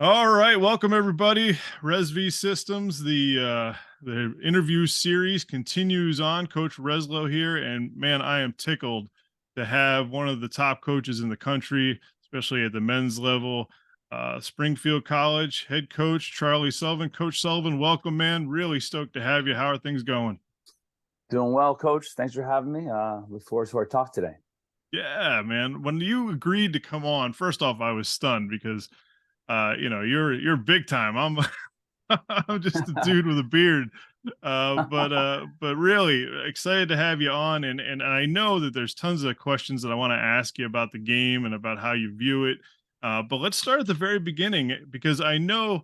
All right, welcome everybody. ResV Systems, the interview series continues on. Coach Reslow here, and man, I am tickled to have one of the top coaches in the country, especially at the men's level. Springfield College head coach Charlie Sullivan. Coach Sullivan, welcome, man. Really stoked to have you. How are things going? Doing well, Coach. Thanks for having me. Look forward to our talk today. Yeah, man. When you agreed to come on, first off, I was stunned because you're big time. I'm just a dude with a beard. But really excited to have you on. And I know that there's tons of questions that I want to ask you about the game and about how you view it. But let's start at the very beginning because I know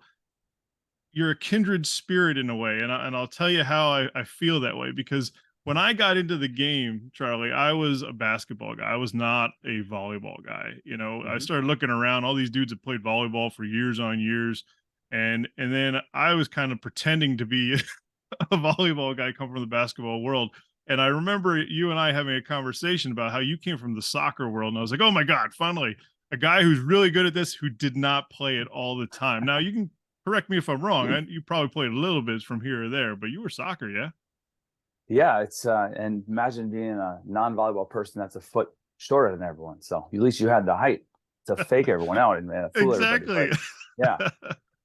you're a kindred spirit in a way. And I'll tell you how I feel that way because when I got into the game, Charlie, I was a basketball guy. I was not a volleyball guy. I Mhm. started looking around. All these dudes have played volleyball for years on years, and then I was kind of pretending to be a volleyball guy, come from the basketball world. And I remember you and I having a conversation about how you came from the soccer world, and I was like, "Oh my god, finally a guy who's really good at this who did not play it all the time." Now you can correct me if I'm wrong. You probably played a little bit from here or there, but you were soccer, yeah? Yeah, it's and imagine being a non-volleyball person that's a foot shorter than everyone. So at least you had the height to fake everyone out and fool everybody. Exactly. But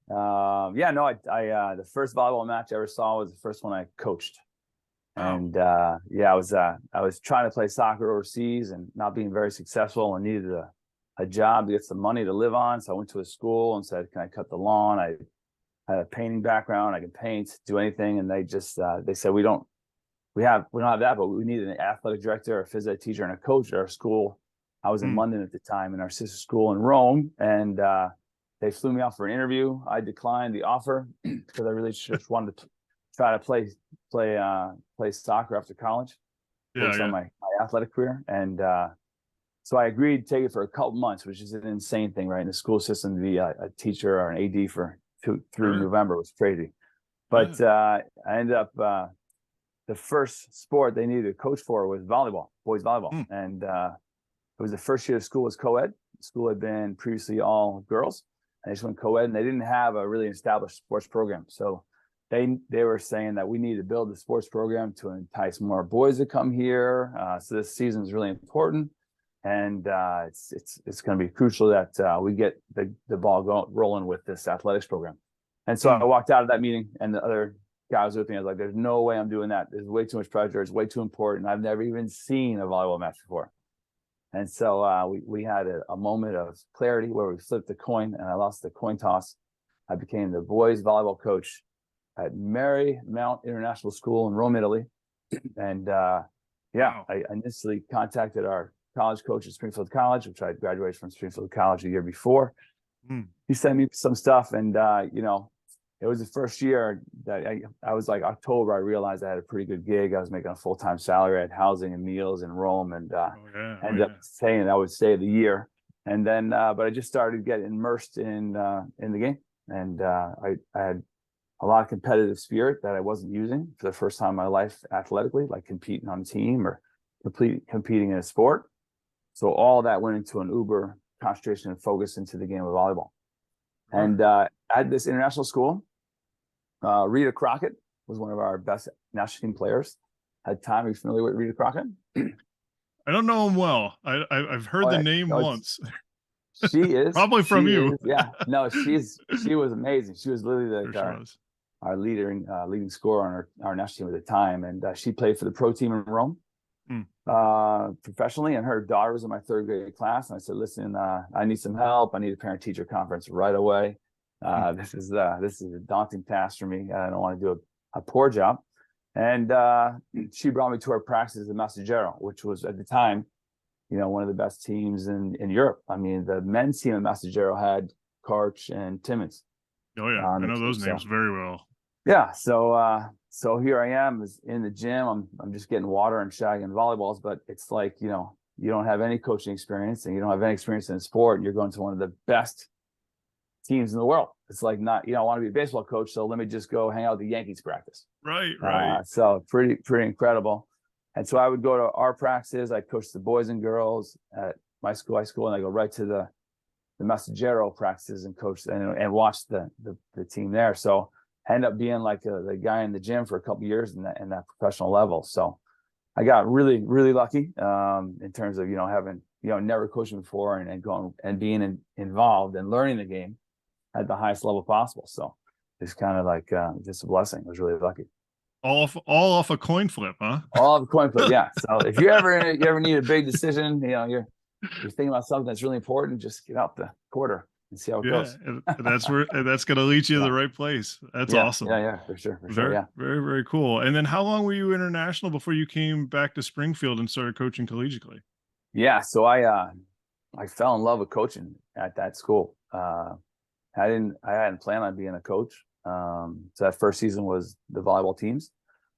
yeah, yeah, no, the first volleyball match I ever saw was the first one I coached, Wow. and yeah, I was trying to play soccer overseas and not being very successful and needed a job to get some money to live on. So I went to a school and said, "Can I cut the lawn?" I had a painting background. I can paint, do anything. And they said, we don't have that, but we need an athletic director, a phys ed teacher, and a coach at our school. I was in Mm, London at the time in our sister school in Rome. And they flew me out for an interview. I declined the offer because I really just wanted to try to play soccer after college, yeah, focus on yeah. my athletic career. And so I agreed to take it for a couple months, which is an insane thing, right? In the school system to be a teacher or an AD for through Sure. November was crazy. Yeah. But I ended up the first sport they needed a coach for was volleyball, boys volleyball, Mm, and it was the first year of school was co-ed. The school had been previously all girls, and they just went co-ed, and they didn't have a really established sports program. So they were saying that we need to build the sports program to entice more boys to come here. So this season is really important, and it's going to be crucial that we get the ball rolling with this athletics program. And so I mm. walked out of that meeting, and the other guy was with me. I was like, "There's no way I'm doing that. There's way too much pressure. It's way too important. I've never even seen a volleyball match before." And so we had a moment of clarity where we flipped the coin, and I lost the coin toss. I became the boys volleyball coach at Marymount International School in Rome, Italy. And yeah, Wow. I initially contacted our college coach at Springfield College, which I graduated from Springfield College a year before. Mm, He sent me some stuff, and it was the first year that I was like October. I realized I had a pretty good gig. I was making a full-time salary. I had housing and meals in Rome, and oh yeah, oh ended up yeah. saying I would stay the year. And then, but I just started getting immersed in the game, and I had a lot of competitive spirit that I wasn't using for the first time in my life athletically, like competing on a team or competing in a sport. So all that went into an uber concentration and focus into the game of volleyball. Sure. And at this international school, Rita Crockett was one of our best national team players. At the time, are you familiar with Rita Crockett? I don't know him well. I've heard All the right. name Oh, once. Probably from she you. is, yeah. No, she was amazing. She was literally Sure like she was. our leading scorer on our national team at the time, and she played for the pro team in Rome Mm, professionally. And her daughter was in my third grade class, and I said, "Listen, I need some help. I need a parent teacher conference right away. mm. This is a daunting task for me. I don't want to do a poor job." And she brought me to her practice at Messaggero, which was at the time, one of the best teams in Europe. I mean, the men's team at Messaggero had Karch and Timmins Oh yeah, on I the know team. those names So very well. yeah, so here I am is in the gym. I'm just getting water and shagging volleyballs, but it's like, you don't have any coaching experience and you don't have any experience in sport. And you're going to one of the best teams in the world. It's like not, I want to be a baseball coach, so let me just go hang out at the Yankees practice. Right, right. So pretty incredible. And so I would go to our practices. I coached the boys and girls at my school, high school, and I go right to the Messagero practices and coached and watched the team there. So I ended up being like the guy in the gym for a couple of years in that professional level. So I got really, really lucky in terms of, having, never coaching before and going and being involved and learning the game at the highest level possible. So it's kind of like just a blessing. I was really lucky. All off a coin flip, huh? All of a coin flip, yeah. So if you ever need a big decision, you're thinking about something that's really important, just get out the quarter and see how it goes. And that's going to lead you to the right place. That's awesome. Yeah, for sure. Yeah. Very, very cool. And then how long were you international before you came back to Springfield and started coaching collegiately? Yeah. So I fell in love with coaching at that school. I hadn't planned on being a coach. So that first season was the volleyball teams.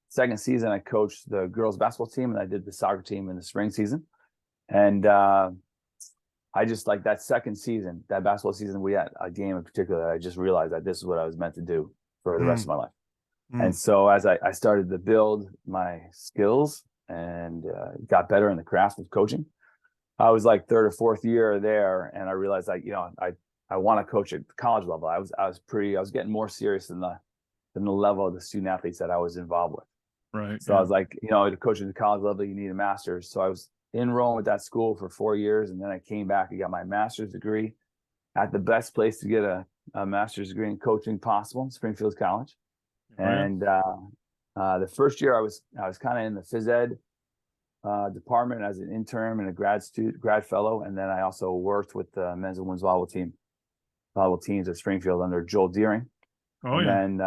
Second season, I coached the girls basketball team, and I did the soccer team in the spring season. And I just like that second season, that basketball season, we had a game in particular. I just realized that this is what I was meant to do for the rest of my life. And so as I started to build my skills and got better in the craft of coaching, I was like third or fourth year there, and I realized I want to coach at the college level. I was getting more serious than the level of the student athletes that I was involved with. Right. So I was like, to coach at the college level, you need a master's. So I was in Rome at that school for 4 years, and then I came back and got my master's degree at the best place to get a master's degree in coaching possible, Springfield College. And the first year I was kind of in the phys ed department as an intern and a grad fellow, and then I also worked with the men's and women's volleyball teams at Springfield under Joel Deering. Then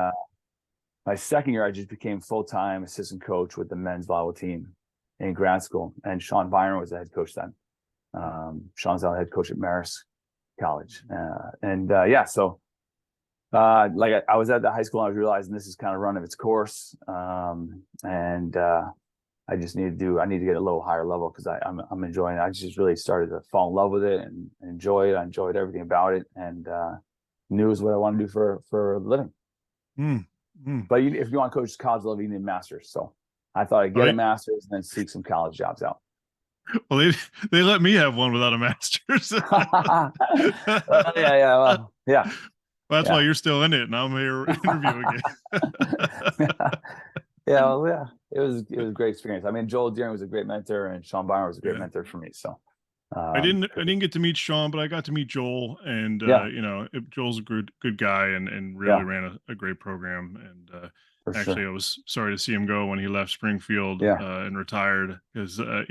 my second year I just became full-time assistant coach with the men's volleyball team in grad school, and Sean Byron was the head coach then. Sean's now the head coach at Marist College, so like I was at the high school and I was realizing this is kind of running its course, and I just need to get a little higher level because I'm enjoying it. I just really started to fall in love with it and enjoy it. I enjoyed everything about it, and knew it was what I want to do for a living. But if you want to coach college level, you need a master's. So I thought I'd get a master's and then seek some college jobs out. Well, they let me have one without a master's. Yeah. Well, that's why you're still in it, and I'm here interviewing you. It was a great experience. I mean, Joel Deering was a great mentor, and Sean Byron was a great mentor for me. So I didn't get to meet Sean, but I got to meet Joel, and Joel's a good guy and really ran a great program. And actually, I was sorry to see him go when he left Springfield and retired, because I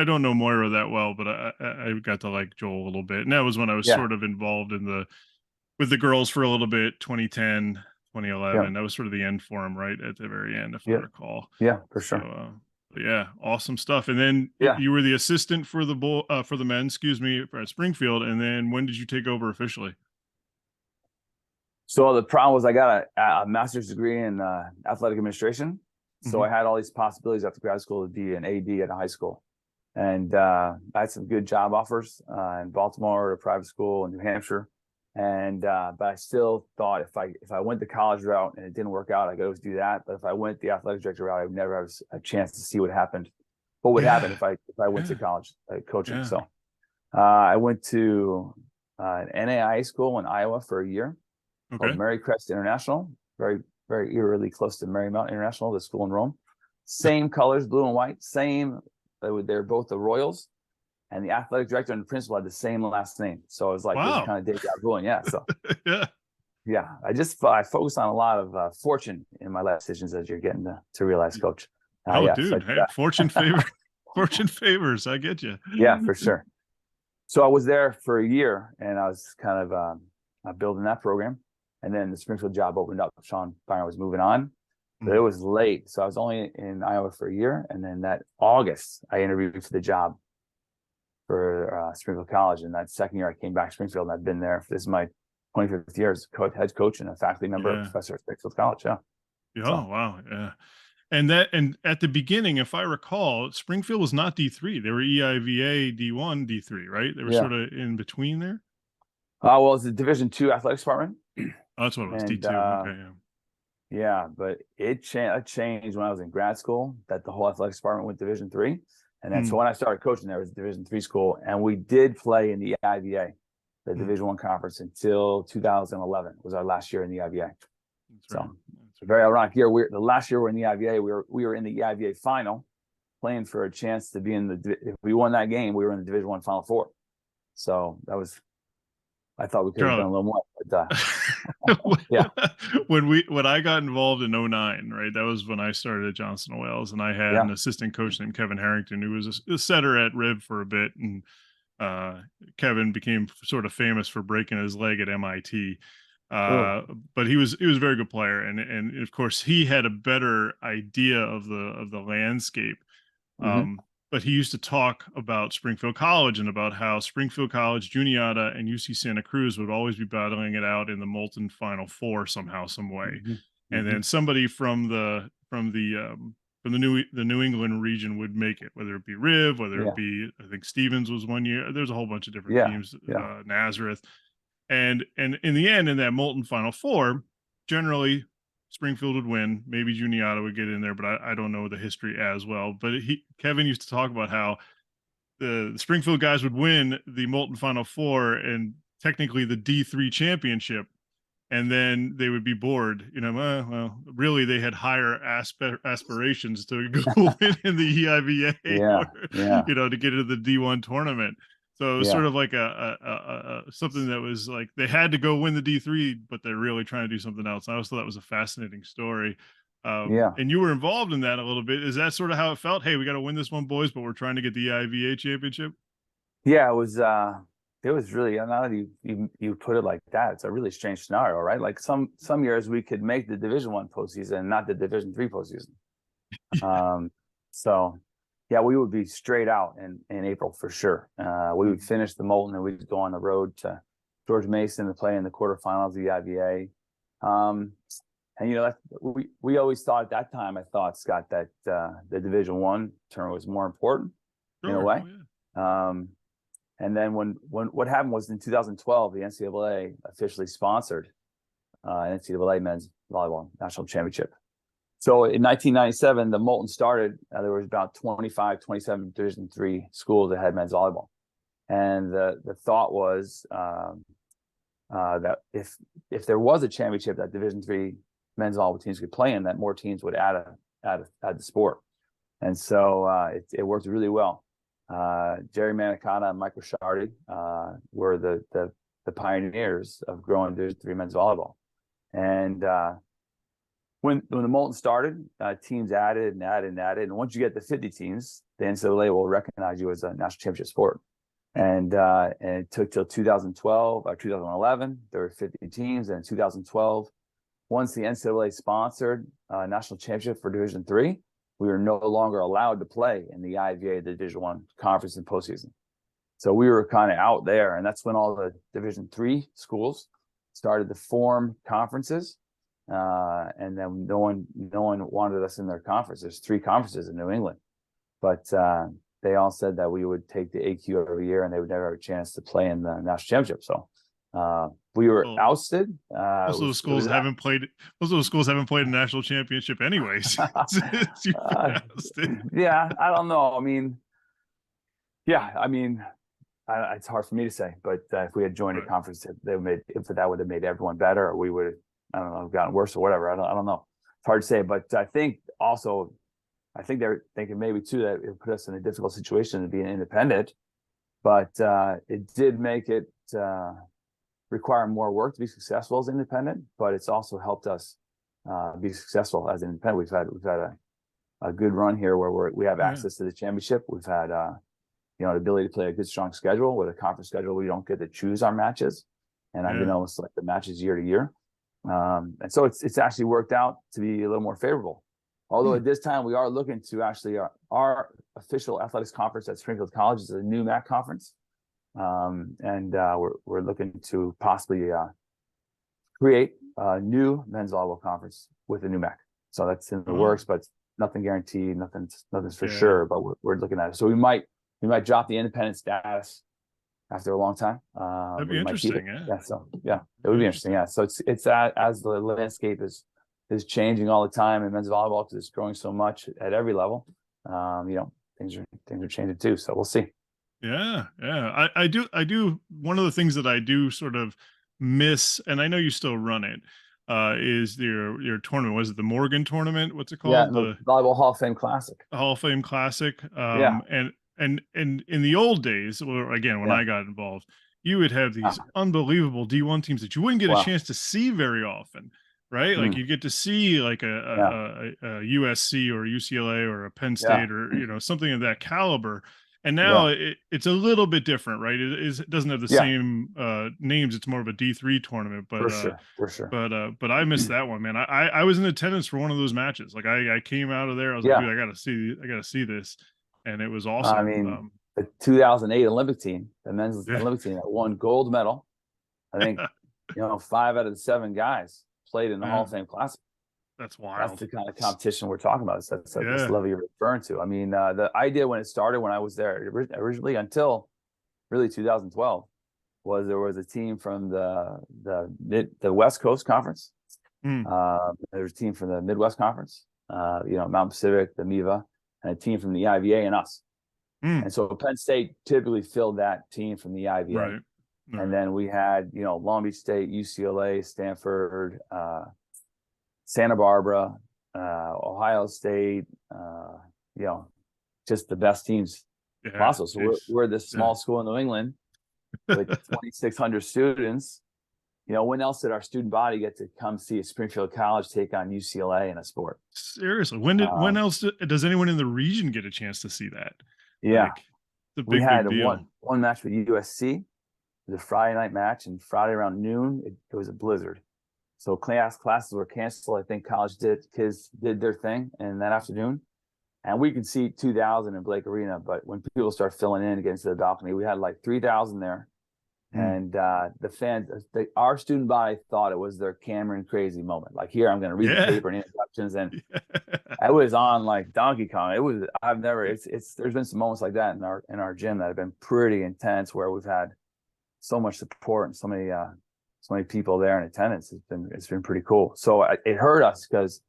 don't know Moira that well, but I got to like Joel a little bit, and that was when I was sort of involved with the girls for a little bit, 2010, 2011. That was sort of the end for him, right at the very end, if I recall. Yeah, for sure. So, awesome stuff. And then you were the assistant for the men, at Springfield. And then when did you take over officially? So the problem was I got a master's degree in athletic administration. So I had all these possibilities after grad school to be an AD at a high school. And I had some good job offers in Baltimore, a private school in New Hampshire. And but I still thought if I went the college route and it didn't work out, I could always do that. But if I went the athletic director route, I would never have a chance to see what would happen if I went to college coaching. So I went to an NAIA school in Iowa for a year called Mary Crest International, very, very eerily close to Marymount International, the school in Rome. Same colors, blue and white, same. They're both the Royals. And the athletic director and the principal had the same last name. So I was like, this is kind of deja vu. Yeah. So I focused on a lot of fortune in my life decisions, as you're getting to realize, Coach. Dude, fortune favors. I get you. Yeah, for sure. So I was there for a year, and I was kind of building that program. And then the Springfield job opened up. Sean Byron was moving on, but it was late. So I was only in Iowa for a year. And then that August, I interviewed for the job for Springfield College. And that second year I came back to Springfield, and I've been there. This is my 25th year as head coach and a faculty member, professor at Springfield College. Wow. Yeah. And at the beginning, if I recall, Springfield was not D3. They were EIVA D1, D3, right? They were sort of in between there. Well, it's a Division II athletics department. Oh, that's what it was, D2. Okay, yeah, but it changed when I was in grad school, that the whole athletics department went Division III. And then so when I started coaching there, it was Division III school, and we did play in the EIVA, the Division I conference until 2011 was our last year in the IVA. That's So right. it's a very ironic year. The last year we're in the IVA, we were in the IVA final, playing for a chance to be in the. If we won that game, we were in the Division I Final Four. So that was. I thought we could have done a little more, but yeah. When I got involved in '09, right, that was when I started at Johnson & Wales, and I had Yeah. an assistant coach named Kevin Harrington, who was a setter at Rib for a bit, and Kevin became sort of famous for breaking his leg at MIT. But he was a very good player, and of course he had a better idea of the landscape. But he used to talk about Springfield College and about how Springfield College, Juniata, and UC Santa Cruz would always be battling it out in the Molten Final Four somehow, some way. And then somebody from the New England region would make it, whether it be Riv, whether it be, I think Stevens was one year. There's a whole bunch of different teams, Nazareth, and in the end, in that Molten Final Four, generally Springfield would win. Maybe Juniata would get in there, but I don't know the history as well. But Kevin used to talk about how the Springfield guys would win the Molten Final Four and technically the D3 championship, and then they would be bored. Well, really, they had higher aspirations to go win in the EIVA, or, to get into the D1 tournament. So it was sort of like a something that was like they had to go win the D3, but they're really trying to do something else. I always thought that was a fascinating story. And you were involved in that a little bit. Is that sort of how it felt? Hey, we got to win this one, boys, but we're trying to get the EIVA championship. Yeah, it was really, now that you put it like that, it's a really strange scenario, right? Like some years we could make the Division I postseason and not the Division III postseason. So yeah, we would be straight out in April for sure. We would finish the Molten and we'd go on the road to George Mason to play in the quarterfinals of the IVA. And we always thought at that time, I thought, Scott, that the Division I tournament was more important in a way. And then when what happened was in 2012, the NCAA officially sponsored NCAA men's volleyball national championship. So in 1997, the Molten started. There was about 25, 27 Division III schools that had men's volleyball, and the thought was that if there was a championship that Division III men's volleyball teams could play in, that more teams would add the sport, and so it worked really well. Jerry Manicata and Mike Ricciardi were the pioneers of growing Division III men's volleyball, and when the Molten started, teams added, and once you get to 50 teams, the NCAA will recognize you as a national championship sport. And it took till 2012 or 2011, there were 50 teams, and in 2012, once the NCAA sponsored a national championship for Division III, we were no longer allowed to play in the IVA, the Division I conference and postseason. So we were kind of out there, and that's when all the Division III schools started to form conferences. And then no one wanted us in their conference. There's 3 conferences in New England, but they all said that we would take the AQ every year, and they would never have a chance to play in the national championship. So we were ousted. Most of those schools haven't played. Most of those schools haven't played a national championship anyways. Yeah, I don't know. I mean, it's hard for me to say. But if we had joined a conference, that would have made everyone better, or we would, I don't know, gotten worse or whatever. I don't know. It's hard to say. But I think they're thinking maybe too that it put us in a difficult situation to be an independent. But it did make it require more work to be successful as independent, but it's also helped us be successful as an independent. We've had a good run here where we have access to the championship. We've had the ability to play a good strong schedule. With a conference schedule, we don't get to choose our matches, and I've been able to select the matches year to year, and so it's actually worked out to be a little more favorable. Although at this time we are looking to actually our official athletics conference at Springfield College is a new MAC conference. And we're looking to possibly create a new men's volleyball conference with a new MAC. So that's in the works, but nothing guaranteed, nothing's for sure. But we're looking at it. So we might drop the independent status after a long time. That'd be interesting. It would be interesting. Yeah. So it's as the landscape is changing all the time in men's volleyball because it's growing so much at every level. Things are changing too. So we'll see. Yeah, yeah. I do. One of the things that I do sort of miss, and I know you still run it, is your tournament. Was it the Morgan tournament? What's it Yeah, called? the The Volleyball Hall of Fame Classic. Hall of Fame Classic. Yeah, And in the old days, or again when yeah. I got involved, you would have Ah, these unbelievable D1 teams that you wouldn't get a wow. chance to see very often, right? Like Mm, you get to see like yeah, a USC or UCLA or a Penn yeah, State or something of that caliber. And yeah, now it's a little bit different, right? It doesn't have the yeah. same names. It's more of a D3 tournament, For sure, for sure. but I missed that one, man. I was in attendance for one of those matches. Like I came out of there, I was like, Yeah, dude, I gotta see this, and it was I awesome. mean, the 2008 Olympic team, the men's Yeah, Olympic team that won gold medal. I think, 5 out of the 7 guys played in the Hall yeah, of Fame Classic. that's That's wild. the kind of competition we're talking about. That's this Yeah, level you're referring to. I mean, the idea when it started, when I was there originally until really 2012, was there was a team from the West Coast Conference. mm, There was a team from the Midwest Conference. Mountain Pacific, the MIVA, and a team from the IVA and us. mm, And so Penn State typically filled that team from the IVA. right, And right. then we had, Long Beach State, UCLA, Stanford, Santa Barbara, Ohio State, you know, just the best teams Yeah, possible. So jeez. we're this Yeah. small school in New England with 2,600 students. When else did our student body get to come see a Springfield College take on UCLA in a sport? Seriously, when Um, else does anyone in the region get a chance to see that? yeah, Like, it's a we big had deal. one match with USC. It was a Friday night match, and Friday around noon, it was a blizzard. So classes were canceled. I think kids did their thing in that afternoon, and we could see 2,000 in Blake Arena. But when people start filling in against the balcony, we had like 3,000 there, Mm. and the fans, our student body thought it was their Cameron crazy moment. Like, here, I'm going to read the Yeah. paper and introductions, and Yeah. I was on like Donkey Kong. It was I've never it's there's been some moments like that in our gym that have been pretty intense, where we've had so much support and so many people there in attendance. It's been pretty cool. So it hurt us because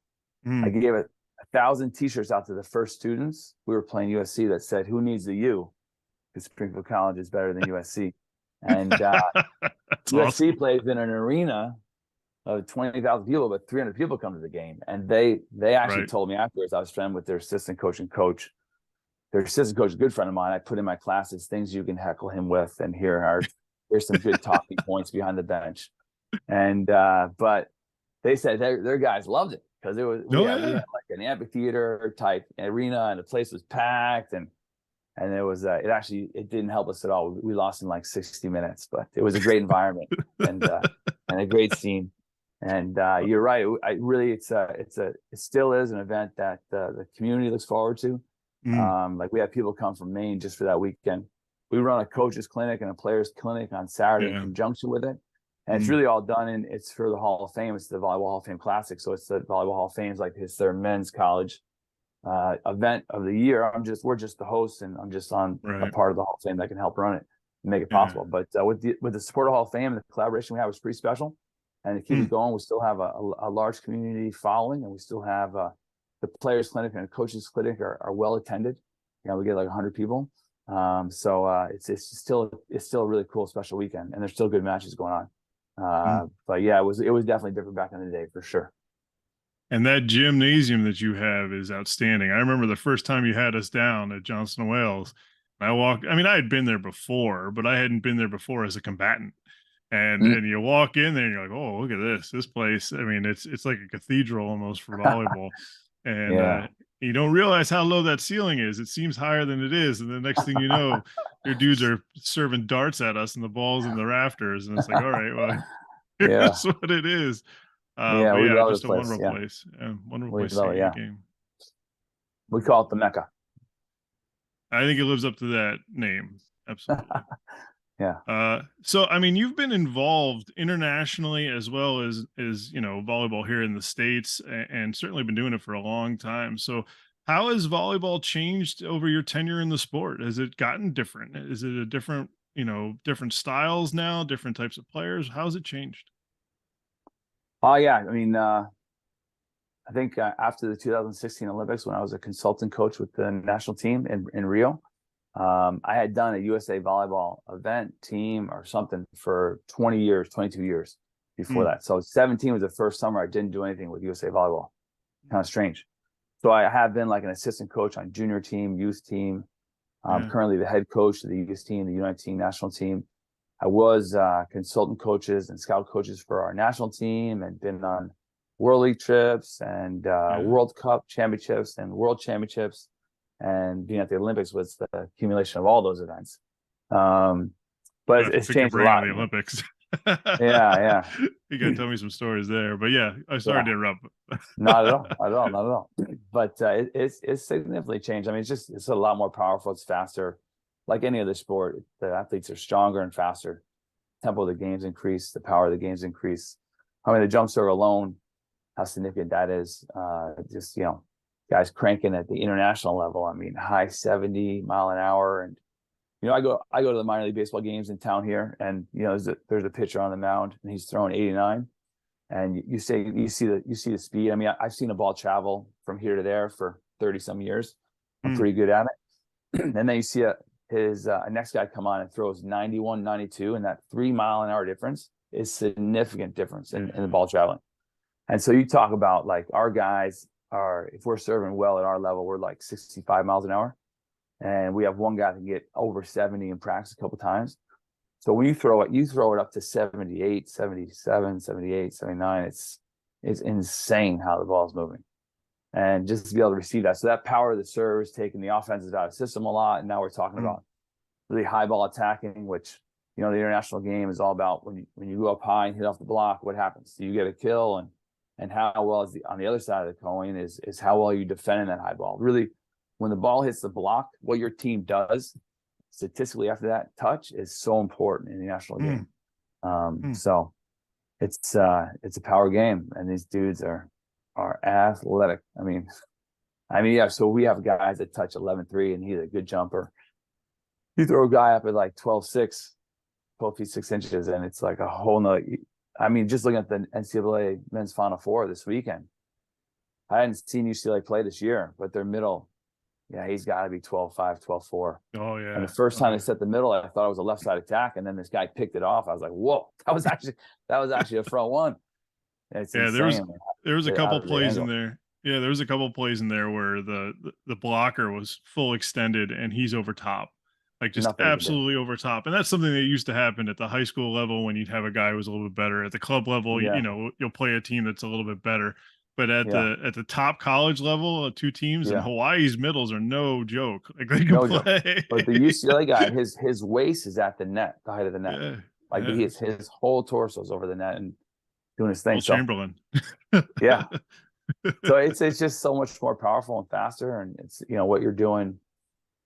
I Mm. gave it 1,000 T-shirts out to the first students. We were playing USC that said, "Who needs the U? Because Springfield College is better than USC." And That's USC awesome. plays in an arena of 20,000 people, but 300 people come to the game. And they actually Right. told me afterwards, I was friends with their assistant coach and coach. Their assistant coach is a good friend of mine. I put in my classes things you can heckle him with, and here's some good talking points behind the bench. And but they said their guys loved it because we No, had yeah. like an amphitheater type arena, and the place was packed, and it didn't help us at all. We lost in like 60 minutes, but it was a great environment, and a great scene. And you're right. I really, it still is an event that the community looks forward to. Mm. Like, we have people come from Maine just for that weekend. We run a coaches clinic and a players clinic on Saturday in Yeah. conjunction with it. And it's Mm. really all done it's for the Hall of Fame. It's the Volleyball Hall of Fame Classic. So it's the Volleyball Hall of Fame, like it's their men's college event of the year. We're just the host, and I'm just on a Right. part of the Hall of Fame that can help run it and make it Yeah. possible. But with the support of Hall of Fame, the collaboration we have is pretty special, and to keep it Mm. going, we still have a large community following, and we still have the players clinic and the coaches clinic are well attended. We get like 100 people. So it's still a really cool special weekend, and there's still good matches going on. Mm. But yeah, it was definitely different back in the day for sure. And that gymnasium that you have is outstanding. I remember the first time you had us down at Johnson and Wales. I mean, I had been there before, but I hadn't been there before as a combatant. Mm. And you walk in there and you're like, oh, look at this place. I mean, it's like a cathedral almost for volleyball. And Yeah. you don't realize how low that ceiling is. It seems higher than it is. And the next thing you know, your dudes are serving darts at us and the ball's in the rafters. And it's like, all right, well, Yeah. here's what it is. Yeah. But We yeah, love the just a place. wonderful Yeah. place. Wonderful We place to love it. get your Yeah. game. We call it the Mecca. I think it lives up to that name. Absolutely. Yeah. So I mean, you've been involved internationally as well as volleyball here in the States, and certainly been doing it for a long time. So how has volleyball changed over your tenure in the sport? Has it gotten different? Is it a different, different styles now, different types of players? How's it changed? Oh, yeah. I mean, I think after the 2016 Olympics, when I was a consultant coach with the national team in Rio, I had done a USA volleyball event team or something for 20 years, 22 years before Mm. that. So 17 was the first summer I didn't do anything with USA volleyball. Kind of strange. So I have been like an assistant coach on junior team, youth team. I'm Yeah. currently the head coach of the youth team, the United Team national team. I was consultant coaches and scout coaches for our national team and been on World League trips and Yeah. World Cup championships and World Championships. And being at the Olympics was the accumulation of all those events. I But have to it's pick your changed a brain on lot. the Olympics. Yeah, You gotta tell me some stories there. But yeah, I'm sorry yeah. to interrupt. Not at all, not at all, not at all. But it's significantly changed. I mean, it's a lot more powerful. It's faster. Like any other sport, the athletes are stronger and faster. Tempo of the games increase, the power of the games increase. I mean, the jump serve alone, how significant that is. Just guys cranking at the international level. I mean, high 70 mph, and I go to the minor league baseball games in town here, and there's a pitcher on the mound, and he's throwing 89. And you see the speed. I mean, I've seen a ball travel from here to there for 30 some years. I'm Mm. pretty good at it. And then you see his next guy come on and throws 91, 92, and that 3 mile an hour difference is significant difference in the ball traveling. And so you talk about like our guys if we're serving well at our level, we're like 65 miles an hour. And we have one guy that can get over 70 in practice a couple of times. So when you throw it up to 78, 77, 78, 79. It's insane how the ball is moving. And just to be able to receive that. So that power of the serve is taking the offenses out of the system a lot. And now we're talking about really high ball attacking, which, the international game is all about when you go up high and hit off the block, what happens? Do you get a kill? And how well is on the other side of the coin is how well you defending that high ball. Really, when the ball hits the block, what your team does statistically after that touch is so important in the national game. So it's a power game, and these dudes are athletic. I mean, yeah. So we have guys that touch 11-3, and he's a good jumper. You throw a guy up at like 12'6", 12 feet 6 inches, and it's like a whole nother. I mean, just looking at the NCAA men's Final Four this weekend, I hadn't seen UCLA play this year, but their middle. Yeah, he's got to be 12'5", 12'4". Oh yeah. And the first time they set the middle, I thought it was a left side attack, and then this guy picked it off. I was like, "Whoa, that was actually a front one." It's insane. There was a couple plays in there. Yeah, there was a couple plays in there where the blocker was full extended and he's over top. Like just Nothing absolutely over top. And that's something that used to happen at the high school level when you'd have a guy who was a little bit better. At the club level, Yeah, you'll play a team that's a little bit better. But at yeah, the top college level, two teams, and yeah. Hawaii's middles are no joke. Like they can No joke. play. But the UCLA guy, his waist is at the net, the height of the net. Yeah. Like Yeah. his whole torso's over the net and doing his thing. Will So Chamberlain. yeah. So it's just so much more powerful and faster. And it's what you're doing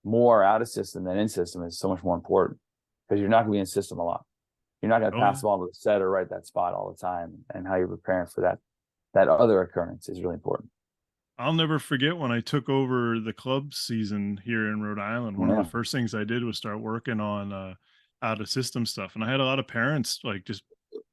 more out of system than in system is so much more important, because you're not going to be in system a lot. You're not going to pass the ball to the setter right that spot all the time, and how you're preparing for that other occurrence is really important. I'll never forget when I took over the club season here in Rhode Island. One of the first things I did was start working on out of system stuff. And I had a lot of parents like, just,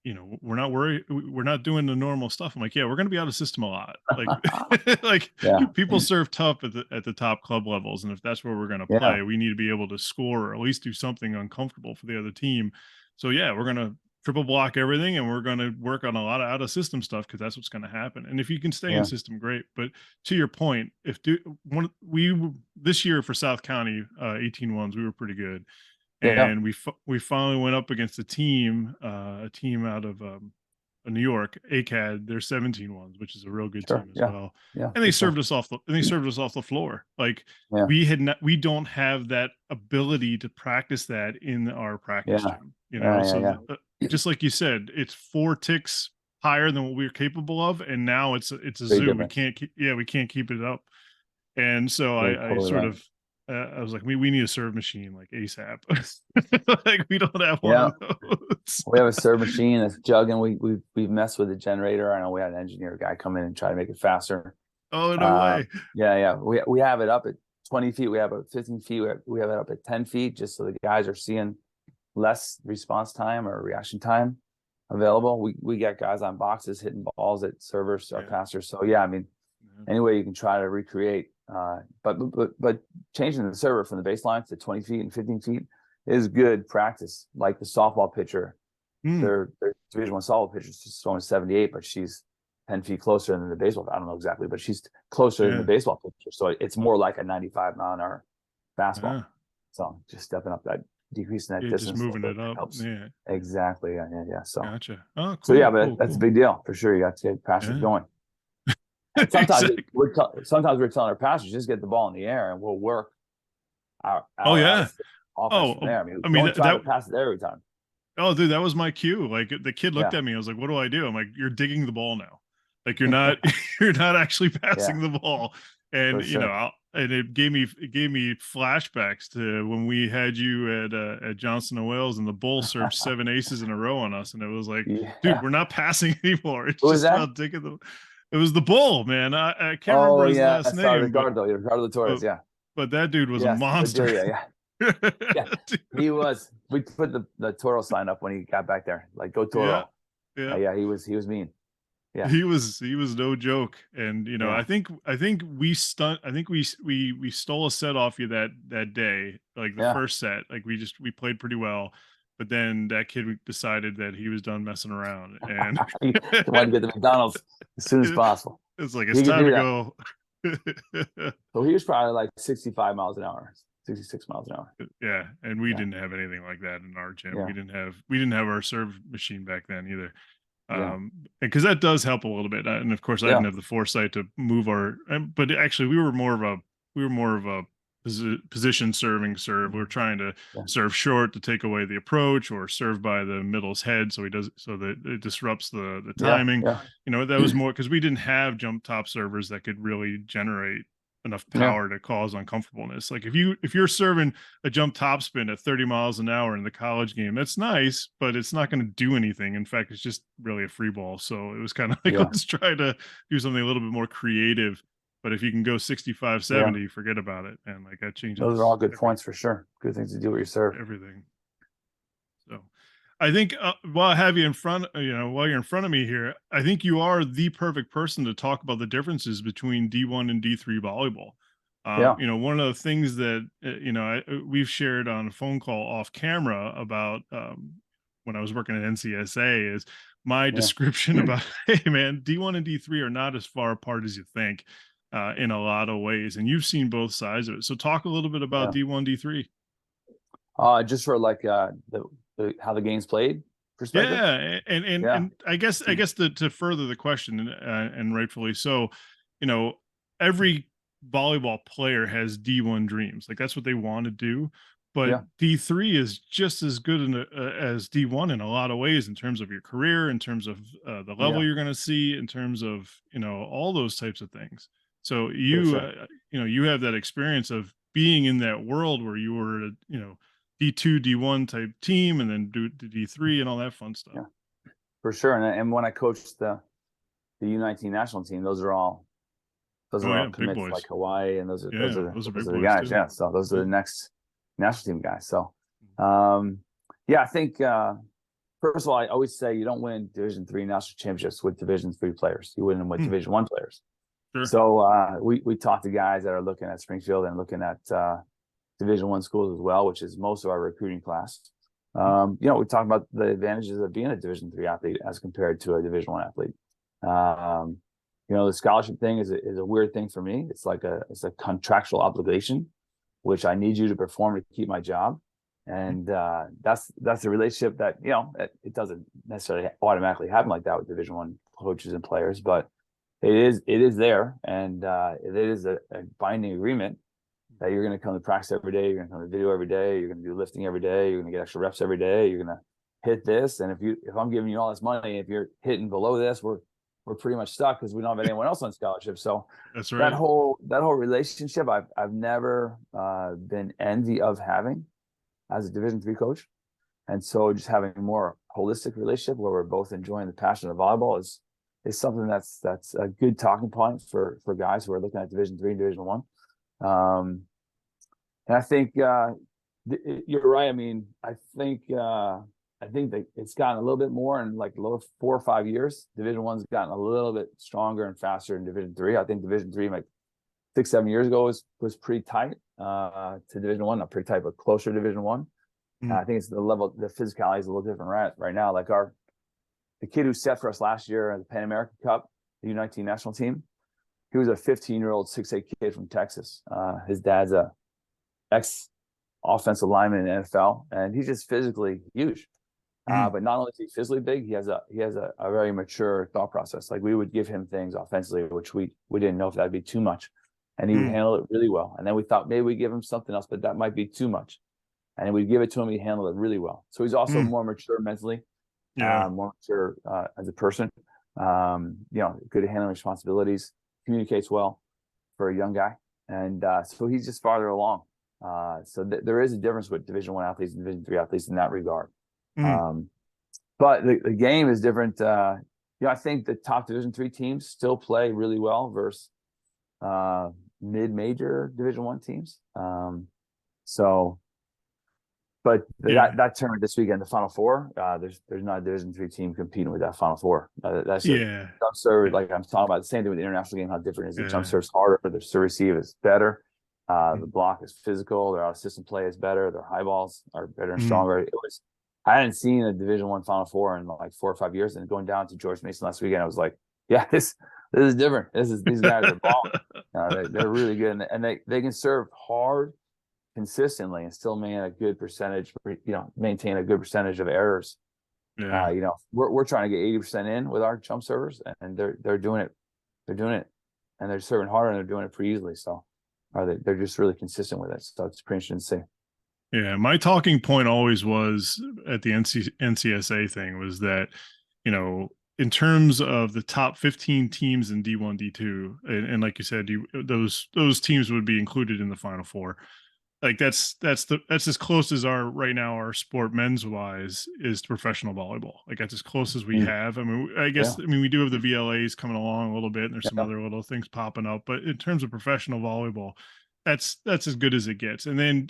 we're not worried. We're not doing the normal stuff. I'm like, yeah, we're going to be out of system a lot. Like, like Yeah. people serve tough at the top club levels. And if that's where we're going to play, we need to be able to score or at least do something uncomfortable for the other team. So yeah, we're going to triple block everything, and we're going to work on a lot of out of system stuff, because that's what's going to happen. And if you can stay in system, great. But to your point, this year for South County 18-1s, we were pretty good, and we finally went up against a team out of New York, ACAD. They're 17-1s, which is a real good team as well. Yeah, and they served us off the floor. Like we don't have that ability to practice that in our practice gym. Just like you said, it's 4 ticks higher than what we're capable of, and now it's a zoo. Different. We can't keep it up. And so I sort of I was like, we need a serve machine like ASAP. Like we don't have one of those. We have a serve machine that's jugging. We've messed with the generator. I know we had an engineer guy come in and try to make it faster. Oh, no way. Yeah. We have it up at 20 feet. We have it at 15 feet. We have it up at 10 feet, just so the guys are seeing less response time or reaction time available. We get guys on boxes hitting balls at servers or passers. So yeah, I mean, any way you can try to recreate But changing the server from the baseline to 20 feet and 15 feet is good practice. Like the softball pitcher, their Division I softball pitcher is throwing 78, but she's 10 feet closer than the baseball. I don't know exactly, but she's closer than the baseball pitcher. So it's more like a 95-mile-an-hour fastball. So just stepping up that, decreasing that distance. Just moving it up. Helps. Yeah. Exactly. Yeah. So gotcha. Oh, cool. So yeah, but that's a big deal for sure. You got to get passes going. And sometimes Exactly. we're telling our passers, just get the ball in the air and we'll work our offense from there. I mean, don't try to pass it every time. Oh, dude, that was my cue. Like the kid looked at me. I was like, "What do I do?" I'm like, "You're digging the ball now. Like you're not you're not actually passing the ball." And you know, and it gave me flashbacks to when we had you at Johnson and Wales, and the Bull served 7 aces in a row on us, and it was like, dude, we're not passing anymore. It's just about digging the. It was the Bull, man. I can't remember his last name. Ricardo Torres. But that dude was a monster. Yeah, he was. We put the Toro sign up when he got back there. Like, go Toro. Yeah, he was mean. Yeah, he was no joke. And you know, I think we stole a set off you that day, like the first set. Like we played pretty well, but then that kid decided that he was done messing around and he wanted to get to McDonald's as soon as possible. It's like it's time to go. So he was probably like 65 miles an hour. 66 miles an hour. Yeah, and we didn't have anything like that in our gym. We didn't have our serve machine back then either. Because that does help a little bit. And of course, I didn't have the foresight to move but actually we were more of a position serving serve. We were trying to serve short to take away the approach, or serve by the middle's head so that it disrupts the timing. You know, that was more because we didn't have jump top servers that could really generate enough power to cause uncomfortableness. Like if you're serving a jump topspin at 30 miles an hour in the college game, that's nice, but it's not going to do anything. In fact, it's just really a free ball. So it was kind of like, let's try to do something a little bit more creative. But if you can go 65, 70, forget about it. And like that changes. Those are all good points for sure. Good things to do with your serve. Everything. So I think while I have you in front, while you're in front of me here, I think you are the perfect person to talk about the differences between D1 and D3 volleyball. You know, one of the things that, we've shared on a phone call off camera about when I was working at NCSA is my description about, hey man, D1 and D3 are not as far apart as you think in a lot of ways. And you've seen both sides of it. So talk a little bit about D1, D3. Just for like how the game's played perspective. And I guess to further the question, and rightfully so, you know, every volleyball player has D1 dreams. Like that's what they want to do. But D3 is just as good as D1 in a lot of ways, in terms of your career, in terms of the level you're going to see, in terms of, all those types of things. So you have that experience of being in that world where you were, D2, D1 type team, and then do D3 and all that fun stuff. Yeah, for sure. And when I coached the U19 national team, those are all commits like Hawaii, and those are the guys. Too. Yeah, so those are the next national team guys. So, I think first of all, I always say you don't win Division III national championships with Division III players. You win them with Division I players. Sure. So we talk to guys that are looking at Springfield and looking at Division I schools as well, which is most of our recruiting class. We talk about the advantages of being a Division III athlete as compared to a Division I athlete. The scholarship thing is a weird thing for me. It's a contractual obligation, which I need you to perform to keep my job. And that's the relationship that, it doesn't necessarily automatically happen like that with Division I coaches and players, but it is there. And it is a binding agreement that you're going to come to practice every day. You're going to come to video every day. You're going to do lifting every day. You're going to get extra reps every day. You're going to hit this. And if I'm giving you all this money, if you're hitting below this, we're pretty much stuck because we don't have anyone else on scholarship. So that's right. That whole relationship, I've never been envy of having as a Division III coach. And so just having a more holistic relationship where we're both enjoying the passion of volleyball is something that's a good talking point for guys who are looking at Division III and Division I. And I think you're right. I mean, I think that it's gotten a little bit more in like the last 4 or 5 years. Division I's gotten a little bit stronger and faster in Division III. I think Division III might 6, 7 years ago was pretty tight to Division One, not pretty tight, but closer to Division One. I think it's the level, the physicality is a little different right now. Like the kid who set for us last year at the Pan American Cup, the U19 national team, he was a 15-year-old 6'8" kid from Texas. His dad's a ex-offensive lineman in the NFL, and he's just physically huge. But not only is he physically big, he has a very mature thought process. Like we would give him things offensively, which we didn't know if that'd be too much, and he would handle it really well. And then we thought maybe we give him something else, but that might be too much. And we'd give it to him, he'd handle it really well. So he's also more mature mentally, more mature as a person. Good at handling responsibilities, communicates well for a young guy, and so he's just farther along. So there is a difference with Division I athletes and Division III athletes in that regard. But the game is different. I think the top Division III teams still play really well versus mid-major Division I teams. But that tournament this weekend, the Final Four, there's not a Division III team competing with that Final Four. That's jump serve, like I'm talking about the same thing with the international game, how different is the jump serve's harder, their serve receive is better. The block is physical, their out of system play is better, their high balls are better and stronger. I hadn't seen a Division I Final Four in like 4 or 5 years, and going down to George Mason last weekend, I was like, yeah, this is different. These guys are balling. They're really good, and they can serve hard consistently and still maintain a good percentage of errors. We're trying to get 80% in with our jump servers, and they're doing it, and they're serving harder, and they're doing it pretty easily. So they're just really consistent with it. So it's pretty interesting to see. Yeah, my talking point always was at the NCSA thing was that, in terms of the top 15 teams in D1, D2, and like you said, those teams would be included in the Final Four. Like that's as close as our sport men's wise is to professional volleyball. Like that's as close as we have. I mean, we do have the VLAs coming along a little bit, and there's some other little things popping up, but in terms of professional volleyball, that's as good as it gets. And then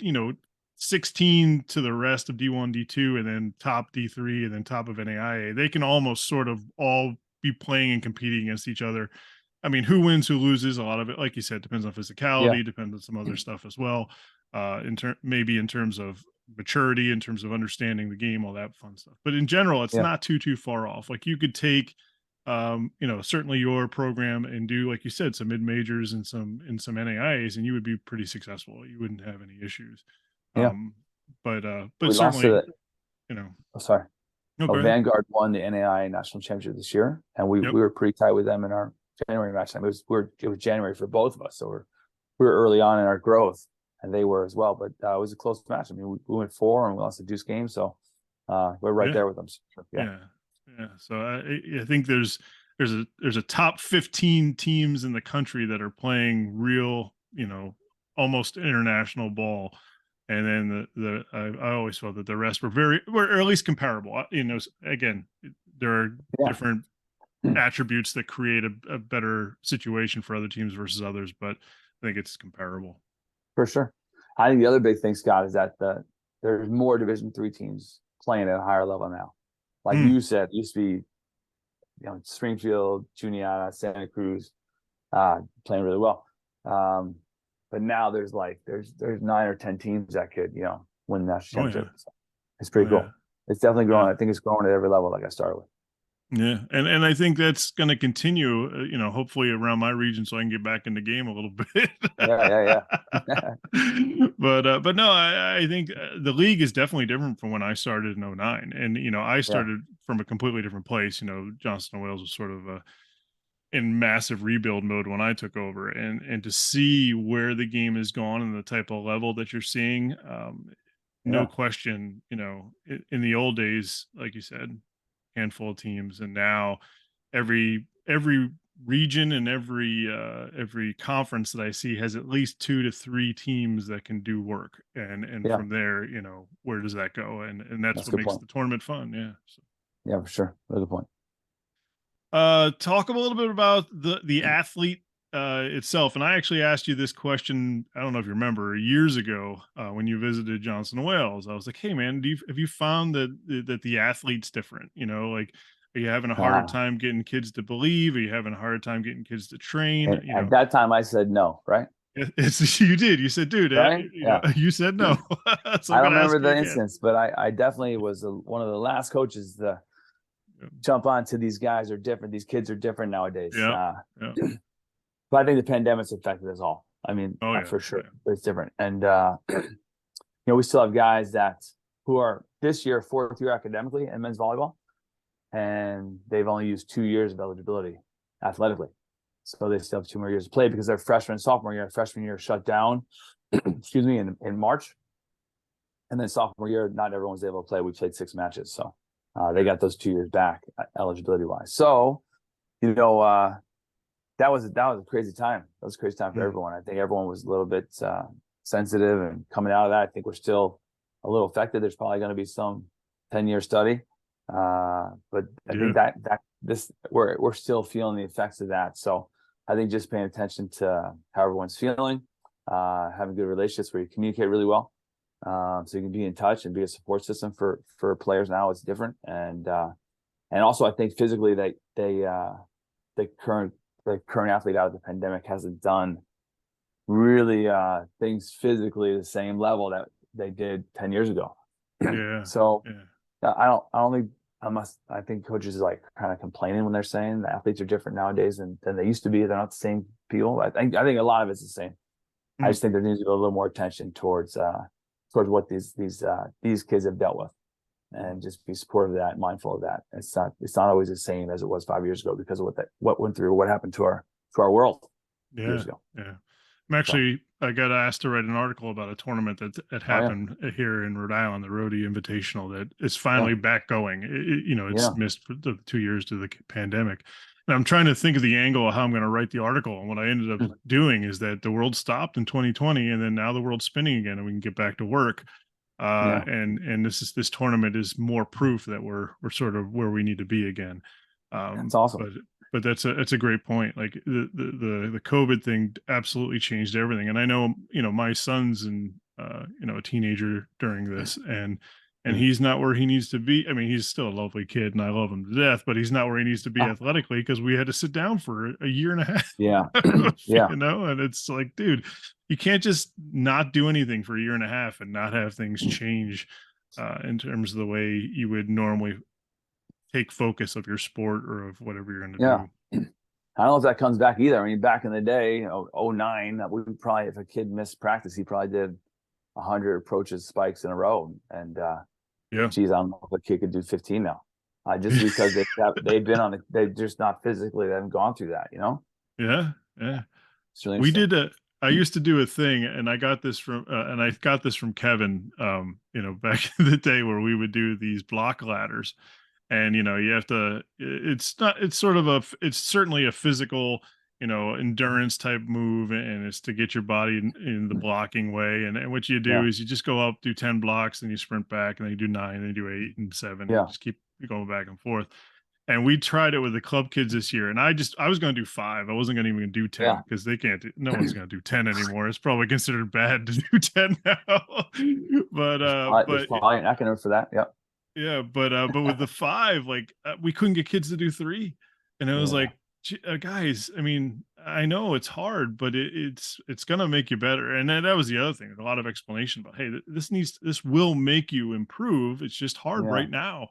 16 to the rest of D1, D2, and then top D3, and then top of NAIA, they can almost sort of all be playing and competing against each other. I mean, who wins, who loses, a lot of it, like you said, depends on physicality, depends on some other stuff as well. Maybe in terms of maturity, in terms of understanding the game, all that fun stuff. But in general, it's not too far off. Like you could take, certainly your program and do, like you said, some mid majors and some NAIAs, and you would be pretty successful. You wouldn't have any issues. But certainly, sorry. Vanguard won the NAIA national championship this year, and we were pretty tight with them in our January match time. It was January for both of us, so we were early on in our growth, and they were as well. But it was a close match. I mean, we went 4 and we lost a deuce game, so we're right there with them. Yeah. So I think there's a top 15 teams in the country that are playing real, almost international ball. And then I always felt that the rest were at least comparable. Again, there are different attributes that create a better situation for other teams versus others, but I think it's comparable. For sure. I think the other big thing, Scott, is that there's more Division III teams playing at a higher level now. Like you said, it used to be, Springfield, Juniata, Santa Cruz, playing really well. But now there's 9 or 10 teams that could, win the national championship. So it's pretty cool. It's definitely growing. I think it's growing at every level, like I started with. Yeah, and I think that's going to continue, hopefully around my region, so I can get back in the game a little bit. But no, I think the league is definitely different from when I started in 09. And I started from a completely different place. Johnston & Wales was sort of in massive rebuild mode when I took over, and to see where the game has gone and the type of level that you're seeing, no question, in the old days, like you said, handful of teams, and now every region and every conference that I see has at least 2 to 3 teams that can do work, and from there, where does that go? And that's what makes the tournament fun. Yeah, for sure. That's a good point. Talk a little bit about the athlete itself. And I actually asked you this question, I don't know if you remember, years ago when you visited Johnston & Wales. I was like, hey man, have you found that the athlete's different? Are you having a hard Uh, time getting kids to believe? Are you having a hard time getting kids to train? and at that time, I said no, right? It's you did. You said, dude, Right? Yeah. you said no. So I I'm don't gonna ask remember you the again. instance, but I definitely was one of the last coaches to jump onto these guys are different. These kids are different nowadays. Yeah. Yeah. But I think the pandemic's affected us all. I mean, Oh yeah. for sure, Yeah. it's different. And we still have guys that who are this year fourth year academically in men's volleyball, and they've only used 2 years of eligibility athletically. So they still have 2 more years to play because their freshman and sophomore year, freshman year shut down, excuse me, in March. And then sophomore year, not everyone was able to play. We played 6 matches. So they got those 2 years back eligibility wise. So, that was a crazy time. That was a crazy time for everyone. I think everyone was a little bit sensitive, and coming out of that, I think we're still a little affected. There's probably going to be some 10-year study. But I think that we're still feeling the effects of that. So I think just paying attention to how everyone's feeling, having good relationships where you communicate really well, so you can be in touch and be a support system for players. Now it's different, and also I think physically the current athlete out of the pandemic hasn't done really things physically the same level that they did 10 years ago. Yeah. So yeah. I think coaches are like kind of complaining when they're saying the athletes are different nowadays than they used to be. They're not the same people. I think a lot of it's the same. I just think there needs to be a little more attention towards what these kids have dealt with, and just be supportive of that, mindful of that. It's not always the same as it was 5 years ago because of what went through, what happened to our world years ago. Yeah. I got asked to write an article about a tournament that Oh yeah, happened here in Rhode Island, the Rhodey Invitational, that is yeah, finally back going. It's yeah. missed for the 2 years to the pandemic. And I'm trying to think of the angle of how I'm going to write the article. And what I ended up doing is that the world stopped in 2020, and then now the world's spinning again, and we can get back to work. Yeah, And this tournament is more proof that we're sort of where we need to be again. that's awesome. But that's a great point. Like the COVID thing absolutely changed everything. And I know, my son's a teenager during this, and he's not where he needs to be. I mean, he's still a lovely kid and I love him to death, but he's not where he needs to be athletically because we had to sit down for a year and a half. Yeah, yeah, And it's like, dude, you can't just not do anything for a year and a half and not have things change in terms of the way you would normally take focus of your sport or of whatever you're going to yeah. do. I don't know if that comes back either. I mean, back in the day, 09, we probably, if a kid missed practice, he probably did 100 approaches, spikes in a row. And Yeah. geez, I don't know if a kid could do 15 now. Just because they're just not physically, they haven't gone through that, Yeah. Yeah. It's really We interesting. did I used to do a thing, and I got this from Kevin, back in the day, where we would do these block ladders. And you have to, it's not, it's sort of it's certainly a physical, endurance type move, and it's to get your body in the blocking way. And what you Yeah, do is you just go up, do 10 blocks, and you sprint back, and then you do 9, then you do 8 and 7, and yeah, just keep going back and forth. And we tried it with the club kids this year, and I was going to do 5. I wasn't going to even do 10 yeah. because no one's going to do 10 anymore. It's probably considered bad to do 10 now. There's probably an acronym for that. Yeah, Yeah, but with the 5, like, we couldn't get kids to do 3, and it was yeah, like, guys, I mean, I know it's hard, but it's gonna make you better. And that was the other thing, a lot of explanation about, hey, this will make you improve. It's just hard yeah, right now.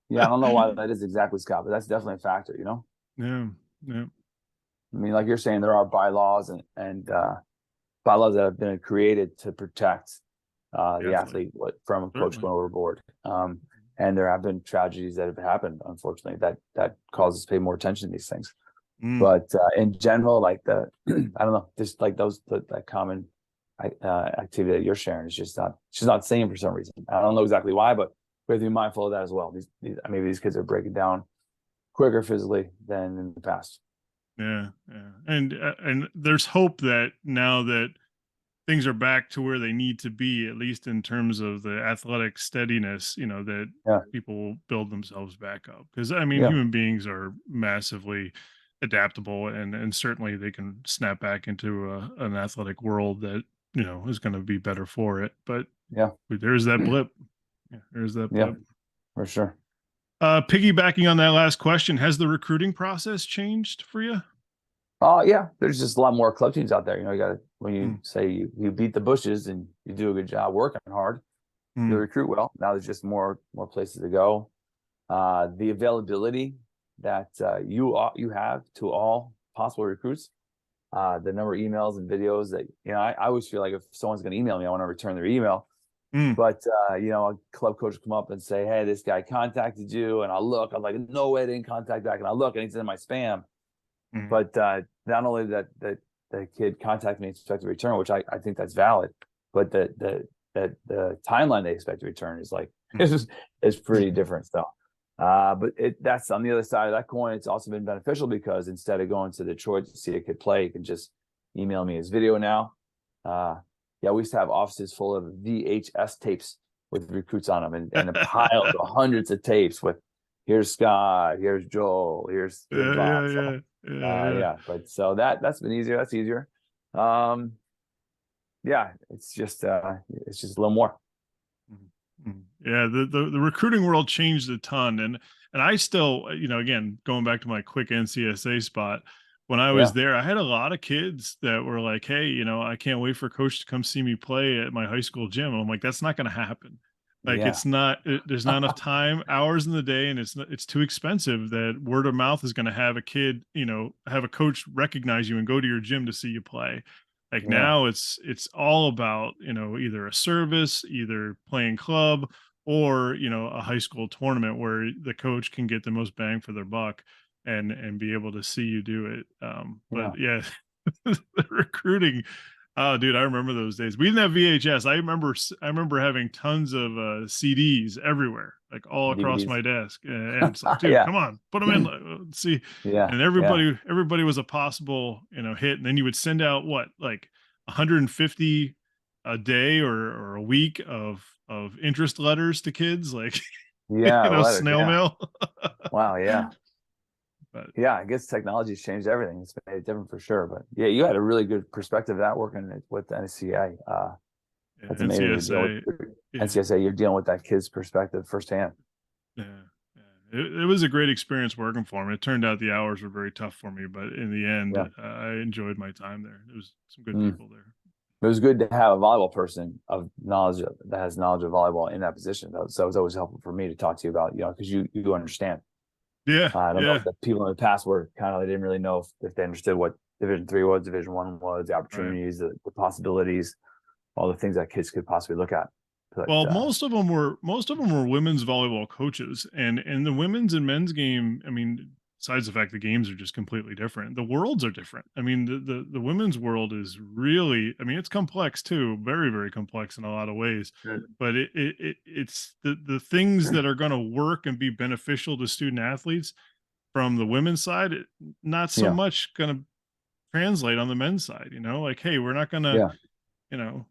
yeah. I don't know why that is exactly, Scott, but that's definitely a factor. Yeah, yeah, I mean, like you're saying, there are bylaws and bylaws that have been created to protect the definitely, athlete from a coach certainly. going overboard. And there have been tragedies that have happened, unfortunately, that causes us to pay more attention to these things. Mm, But in general, like I don't know, just like that common activity that you're sharing is just not the same for some reason. I don't know exactly why, but we have to be mindful of that as well. Maybe these kids are breaking down quicker physically than in the past. yeah, yeah, and there's hope that now that things are back to where they need to be, at least in terms of the athletic steadiness, that Yeah, people will build themselves back up. Because I mean, yeah, human beings are massively adaptable, and certainly they can snap back into an athletic world that is going to be better for it. But yeah, there's that blip. Yeah, there's that yeah, blip. for sure. Piggybacking on that last question, has the recruiting process changed for you? Oh yeah, there's just a lot more club teams out there. You got to, when you Mm, say you beat the bushes and you do a good job working hard, you mm, recruit well. Now there's just more places to go. The availability that you have to all possible recruits, the number of emails and videos that I always feel like if someone's going to email me, I want to return their email. mm, But a club coach will come up and say, "Hey, this guy contacted you," and I'll look. I'm like, "No way, they didn't contact back." And I look, and it's in my spam. mm. But not only that the kid contacted me and expected a return, which I think that's valid, but the timeline they expect to return is like it's pretty different. So, but that's on the other side of that coin. It's also been beneficial because instead of going to Detroit to see a kid play, you can just email me his video now. Yeah, we used to have offices full of VHS tapes with recruits on them, and a pile of hundreds of tapes with here's Scott, here's Joel, here's Yeah, yeah, Bob. So yeah, yeah, yeah. yeah, but so that's been easier. That's easier. Um, yeah, it's just a little more. Mhm, mhm. Yeah, the recruiting world changed a ton, and I still, again, going back to my quick NCSA spot, when I was Yeah, there, I had a lot of kids that were like, "Hey, I can't wait for coach to come see me play at my high school gym." I'm like, "That's not going to happen. Like, yeah, there's not enough time, hours in the day, and it's too expensive. That word of mouth is going to have a kid, have a coach recognize you and go to your gym to see you play." Like yeah, now it's all about, either a service, either playing club, or, a high school tournament where the coach can get the most bang for their buck and be able to see you do it. But yeah, yeah, the recruiting. Oh, dude, I remember those days. We didn't have VHS. I remember having tons of CDs everywhere, like all across DVDs. my desk. And it's like, dude, Yeah, come on, put them in. Let's see. yeah, And yeah, everybody was a possible, hit. And then you would send out what, like 150 a day or a week of interest letters to kids, like yeah. Letters. snail Yeah. mail. Wow. Yeah. But Yeah. I guess technology's changed everything. It's made it different for sure. But yeah, you had a really good perspective of that working with the NCAA. yeah, That's amazing to deal with NCSA, yeah. NCSA. You're dealing with that kid's perspective firsthand. Yeah, yeah. It was a great experience working for me. It turned out the hours were very tough for me, but in the end, Yeah. I enjoyed my time there. There was some good Mm. people there. It was good to have a volleyball person that has knowledge of volleyball in that position. So it was always helpful for me to talk to you about, because you understand. Yeah, I don't know yeah, if the people in the past were they didn't really know if they understood what Division 3 was, Division 1 was, the right. opportunities, the possibilities, all the things that kids could possibly look at. But Well, most of them were women's volleyball coaches, and the women's and men's game. I mean, besides the fact the games are just completely different, the worlds are different. I mean, the women's world is really. I mean, it's complex too, very very complex in a lot of ways. But it's the things that are going to work and be beneficial to student athletes from the women's side, not so yeah, much going to translate on the men's side. Like, hey, yeah, you know,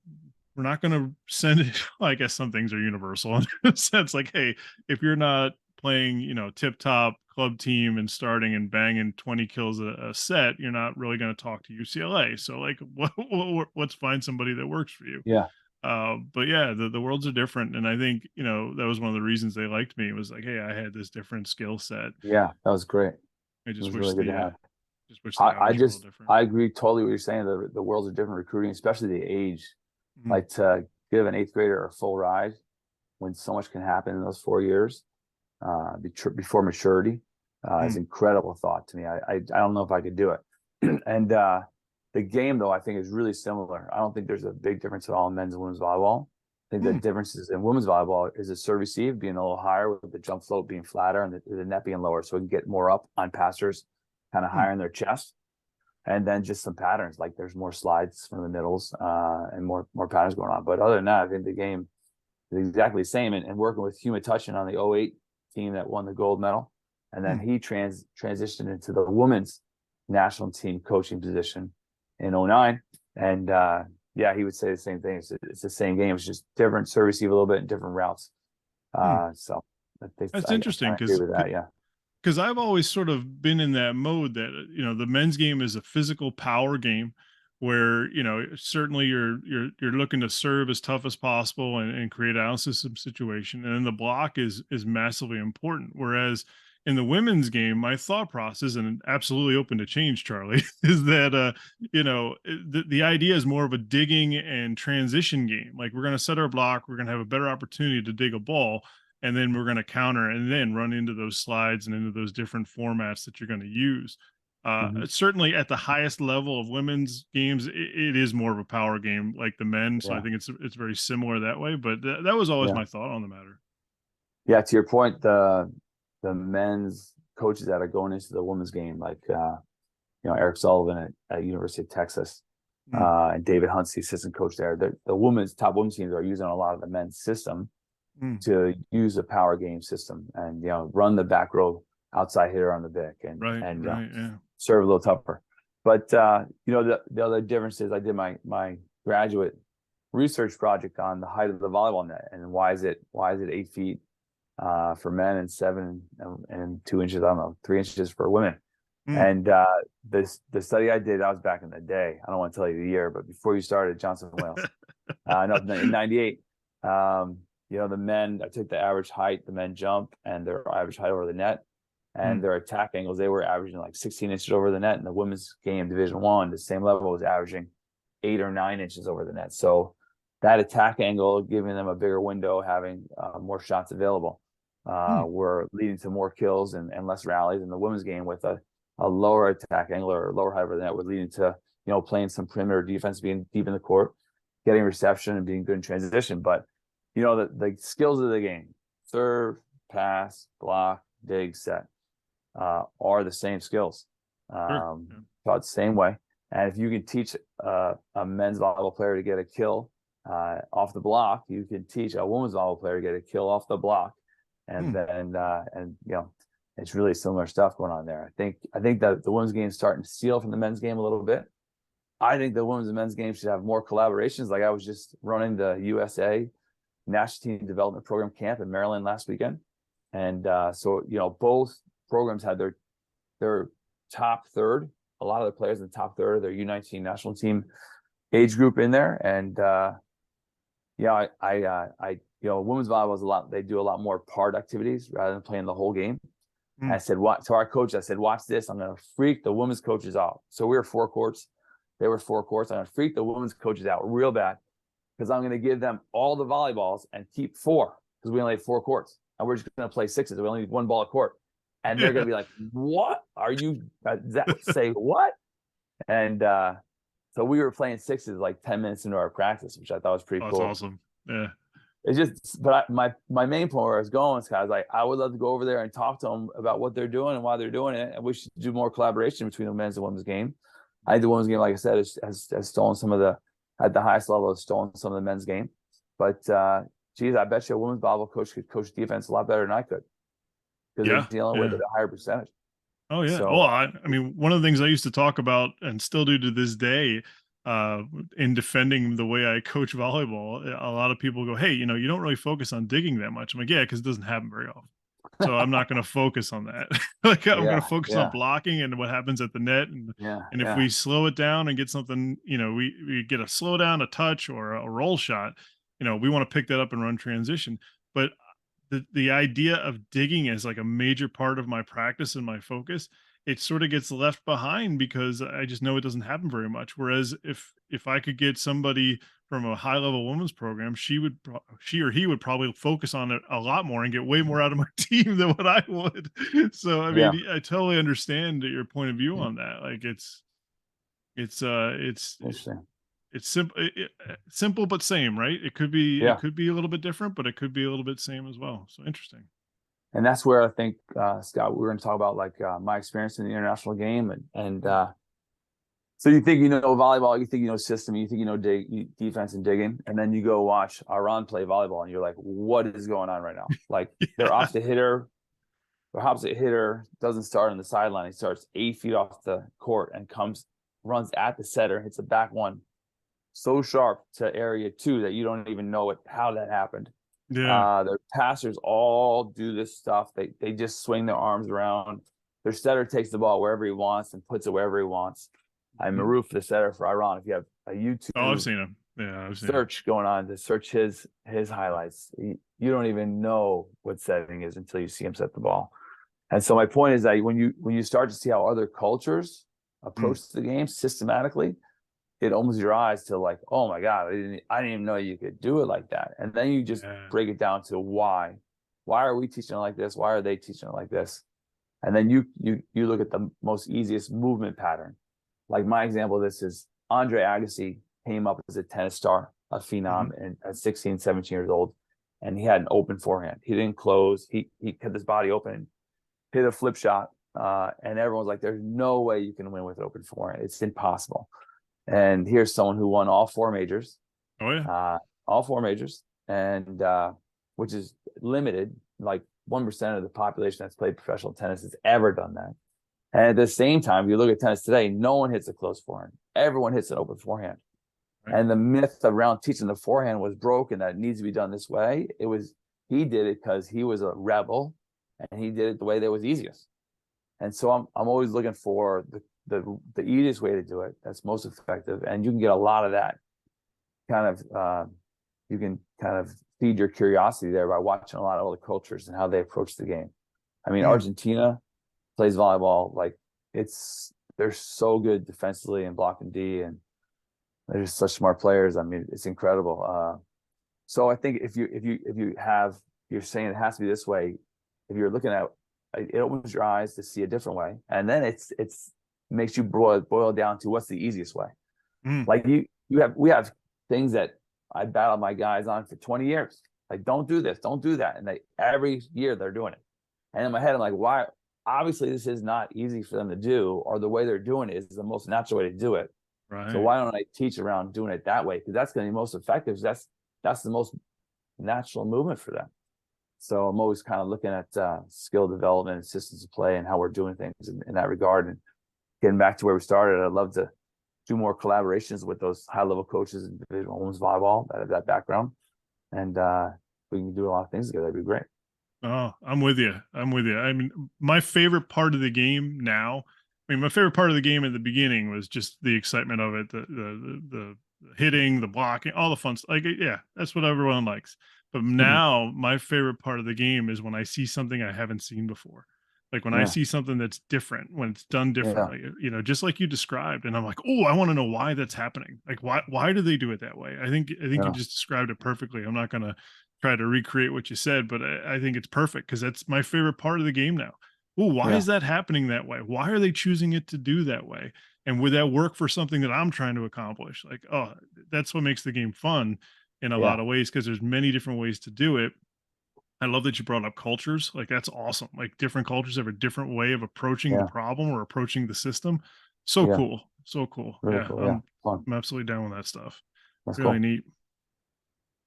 we're not going to send it. Well, I guess some things are universal in a sense. Like, hey, if you're not playing, tip top club team and starting and banging 20 kills a set, you're not really going to talk to UCLA. So, like, let's find somebody that works for you. yeah, But yeah, the worlds are different, and I think that was one of the reasons they liked me. It was like, hey, I had this different skill set. yeah. That was great. It I just was wish really good the to have. I hours were a little just different. I agree totally with what you're saying. The worlds are different recruiting, especially the age. Mhm. Like to give an eighth grader a full ride when so much can happen in those 4 years before maturity is Mhm. incredible thought to me. I don't know if I could do it. And the game though I think is really similar. I don't think there's a big difference at all in men's and women's volleyball. I think the Mhm. differences in women's volleyball is the serve receive being a little higher with the jump float being flatter and the net being lower, so we can get more up on passers, kind of Mhm. higher in their chest. And then just some patterns, like there's more slides from the middles and more patterns going on. But other than that, I think the game is exactly the same. And working with Huma Touchin on the '08 team that won the gold medal, and then Mhm. he transitioned into the women's national team coaching position in '09. And yeah, he would say the same thing. It's the same game. It's just different serve receive a little bit and different routes. Mhm. So I think That's I interesting kind of agree with that. Yeah. because I've always sort of been in that mode that the men's game is a physical power game, where, certainly you're looking to serve as tough as possible and create out system situation. And then the block is massively important. Whereas in the women's game, my thought process, and absolutely open to change, Charlie, is that the idea is more of a digging and transition game. Like, we're going to set our block, we're going to have a better opportunity to dig a ball, and then we're going to counter and then run into those slides and into those different formats that you're going to use. Mhm. Certainly at the highest level of women's games, it is more of a power game like the men. So I Yeah. think it's very similar that way. But that was always Yeah. my thought on the matter. Yeah. To your point, the men's coaches that are going into the women's game, like Eric Sullivan at University of Texas, Mm, and David Hunt's the assistant coach there. The top women's teams are using a lot of the men's system mm, to use a power game system, and run the back row outside hitter on the Vic, right, and right, yeah. serve a little tougher. But the other difference is I did my graduate research project on the height of the volleyball net, and why is it 8 feet for men and 7 and 2 inches, I don't know, 3 inches for women. Mm, And the study I did, I was back in the day. I don't want to tell you the year, but before you started Johnson Wales, no, in '98. The men, I took the average height, the men jump, and their average height over the net, and mm, their attack angles, they were averaging like 16 inches over the net. And the women's game, Division One, the same level, was averaging 8 or 9 inches over the net. So that attack angle, giving them a bigger window, having more shots available, mm. were leading to more kills and less rallies. In the women's game, with a lower attack angle or lower height over the net, were leading to playing some perimeter defense, being deep in the court, getting reception, and being good in transition. But the skills of the game, serve, pass, block, dig, set, are the same skills, Sure. Yeah. taught the same way. And if you can teach a men's volleyball player to get a kill off the block, you can teach a women's volleyball player to get a kill off the block. And Mm, then it's really similar stuff going on there. I think that the women's game is starting to steal from the men's game a little bit. I think the women's and men's game should have more collaborations. Like, I was just running the USA National Team Development Program camp in Maryland last weekend, and so both programs had their top third. A lot of the players in the top third of their U19 national team age group in there, and women's volleyball is a lot. They do a lot more part activities rather than playing the whole game. And I mm. said, "What?" To our coach, I said, "Watch this. I'm going to freak the women's coaches out." So we were 4 courts. They were 4 courts. I'm going to freak the women's coaches out real bad, because I'm going to give them all the volleyballs and keep 4, because we only have 4 courts, and we're just going to play 6s. We only need 1 ball a court. And they're going Yeah. to be like, "What are you say what?" And so we were playing 6s like 10 minutes into our practice, which I thought was pretty Oh, that's cool. awesome. Yeah. It's just, but my main point where I was going, Scott, I was like, I would love to go over there and talk to them about what they're doing and why they're doing it. And we should do more collaboration between the men's and women's game. I think the women's game, like I said, has stolen some of at the highest level, has stolen some of the men's game. But geez, I bet you a women's volleyball coach could coach defense a lot better than I could, because they're Yeah. dealing with Yeah. it at a higher percentage. Oh yeah. So Well, I mean, one of the things I used to talk about and still do to this day, in defending the way I coach volleyball, a lot of people go, "Hey, you don't really focus on digging that much." I'm like, "Yeah, because it doesn't happen very often. So I'm not going to focus on that. Like, I'm going yeah, to focus on yeah, blocking and what happens at the net, yeah, and if yeah, we slow it down and get something, we get a slow down, a touch, or a roll shot. We want to pick that up and run transition. But the idea of digging as like a major part of my practice and my focus, it sort of gets left behind because I just know it doesn't happen very much. Whereas if I could get somebody from a high level women's program, she or he would probably focus on it a lot more and get way more out of my team than what I would. So I yeah. mean, I totally understand your point of view on that. Like, it's Interesting. it's simple, simple but same, right? It Yeah. could be a little bit different, but it could be a little bit same as well. So interesting. And that's where I think, Scott, we're going to talk about like my experience in the international game, and Mm. so you think volleyball, you think system, you think defense and digging, and then you go watch Iran play volleyball, and you're like, what is going on right now? Like, their Yeah. opposite hitter doesn't start on the sideline; he starts 8 feet off the court and runs at the setter, hits the back one so sharp to area 2 that you don't even know how that happened. Yeah. Their passers all do this stuff. They just swing their arms around. Their setter takes the ball wherever he wants and puts it wherever he wants. I'm Maroof, the setter for Iran. If you have a Oh, I've YouTube seen him. Yeah, I've seen him. search going on to search his highlights, you don't even know what setting is until you see him set the ball. And so my point is that when you start to see how other cultures approach the game systematically, it opens your eyes to like, oh my God, I didn't even know you could do it like that. And then you just break it down to why. Why are we teaching it like this? Why are they teaching it like this? And then you look at the most easiest movement pattern. Like my example of this is Andre Agassi came up as a tennis star, a phenom, and at 16, 17 years old, and he had an open forehand. He didn't close. He kept his body open, hit a flip shot, and everyone's like, "There's no way you can win with open forehand. It's impossible." And here's someone who won all four majors. Oh yeah, all four majors, and which is limited. Like 1% of the population that's played professional tennis has ever done that. And at the same time, if you look at tennis today, no one hits a close forehand. Everyone hits an open forehand. Right. And the myth around teaching the forehand was broken, that it needs to be done this way. He did it because he was a rebel, and he did it the way that was easiest. And so I'm always looking for the easiest way to do it that's most effective. And you can get a lot of that kind of you can kind of feed your curiosity there by watching a lot of other cultures and how they approach the game. I mean, Argentina plays volleyball like they're so good defensively and blocking D, and they're just such smart players. I mean, it's incredible. So I think if you're saying it has to be this way, if you're looking at it, opens your eyes to see a different way, and then it's makes you boil down to what's the easiest way. Like we have things that I battle my guys on for 20 years. Like, don't do this, don't do that, and every year they're doing it. And in my head, I'm like, why? Obviously, this is not easy for them to do, or the way they're doing it is the most natural way to do it. Right. So why don't I teach around doing it that way? Because that's going to be most effective. That's the most natural movement for them. So I'm always kind of looking at skill development and systems of play and how we're doing things in that regard. And getting back to where we started, I'd love to do more collaborations with those high-level coaches in Division I women's volleyball that have that background. And we can do a lot of things together. That'd be great. Oh, I'm with you. I mean, my favorite part of the game now, my favorite part of the game at the beginning was just the excitement of it, the hitting, the blocking, all the fun stuff. Like, yeah, that's what everyone likes. But now my favorite part of the game is when I see something I haven't seen before. Like when I see something that's different, when it's done differently, just like you described, and I'm like, oh, I want to know why that's happening. Like, why do they do it that way? I think you just described it perfectly. I'm not going to try to recreate what you said, but I think it's perfect because that's my favorite part of the game now. Oh, why is that happening that way? Why are they choosing it to do that way? And would that work for something that I'm trying to accomplish? Like, oh, that's what makes the game fun in a lot of ways, because there's many different ways to do it. I love that you brought up cultures. Like, that's awesome. Like, different cultures have a different way of approaching the problem or approaching the system. So cool. So cool. Really cool. I'm absolutely down with that stuff. That's really cool. Neat.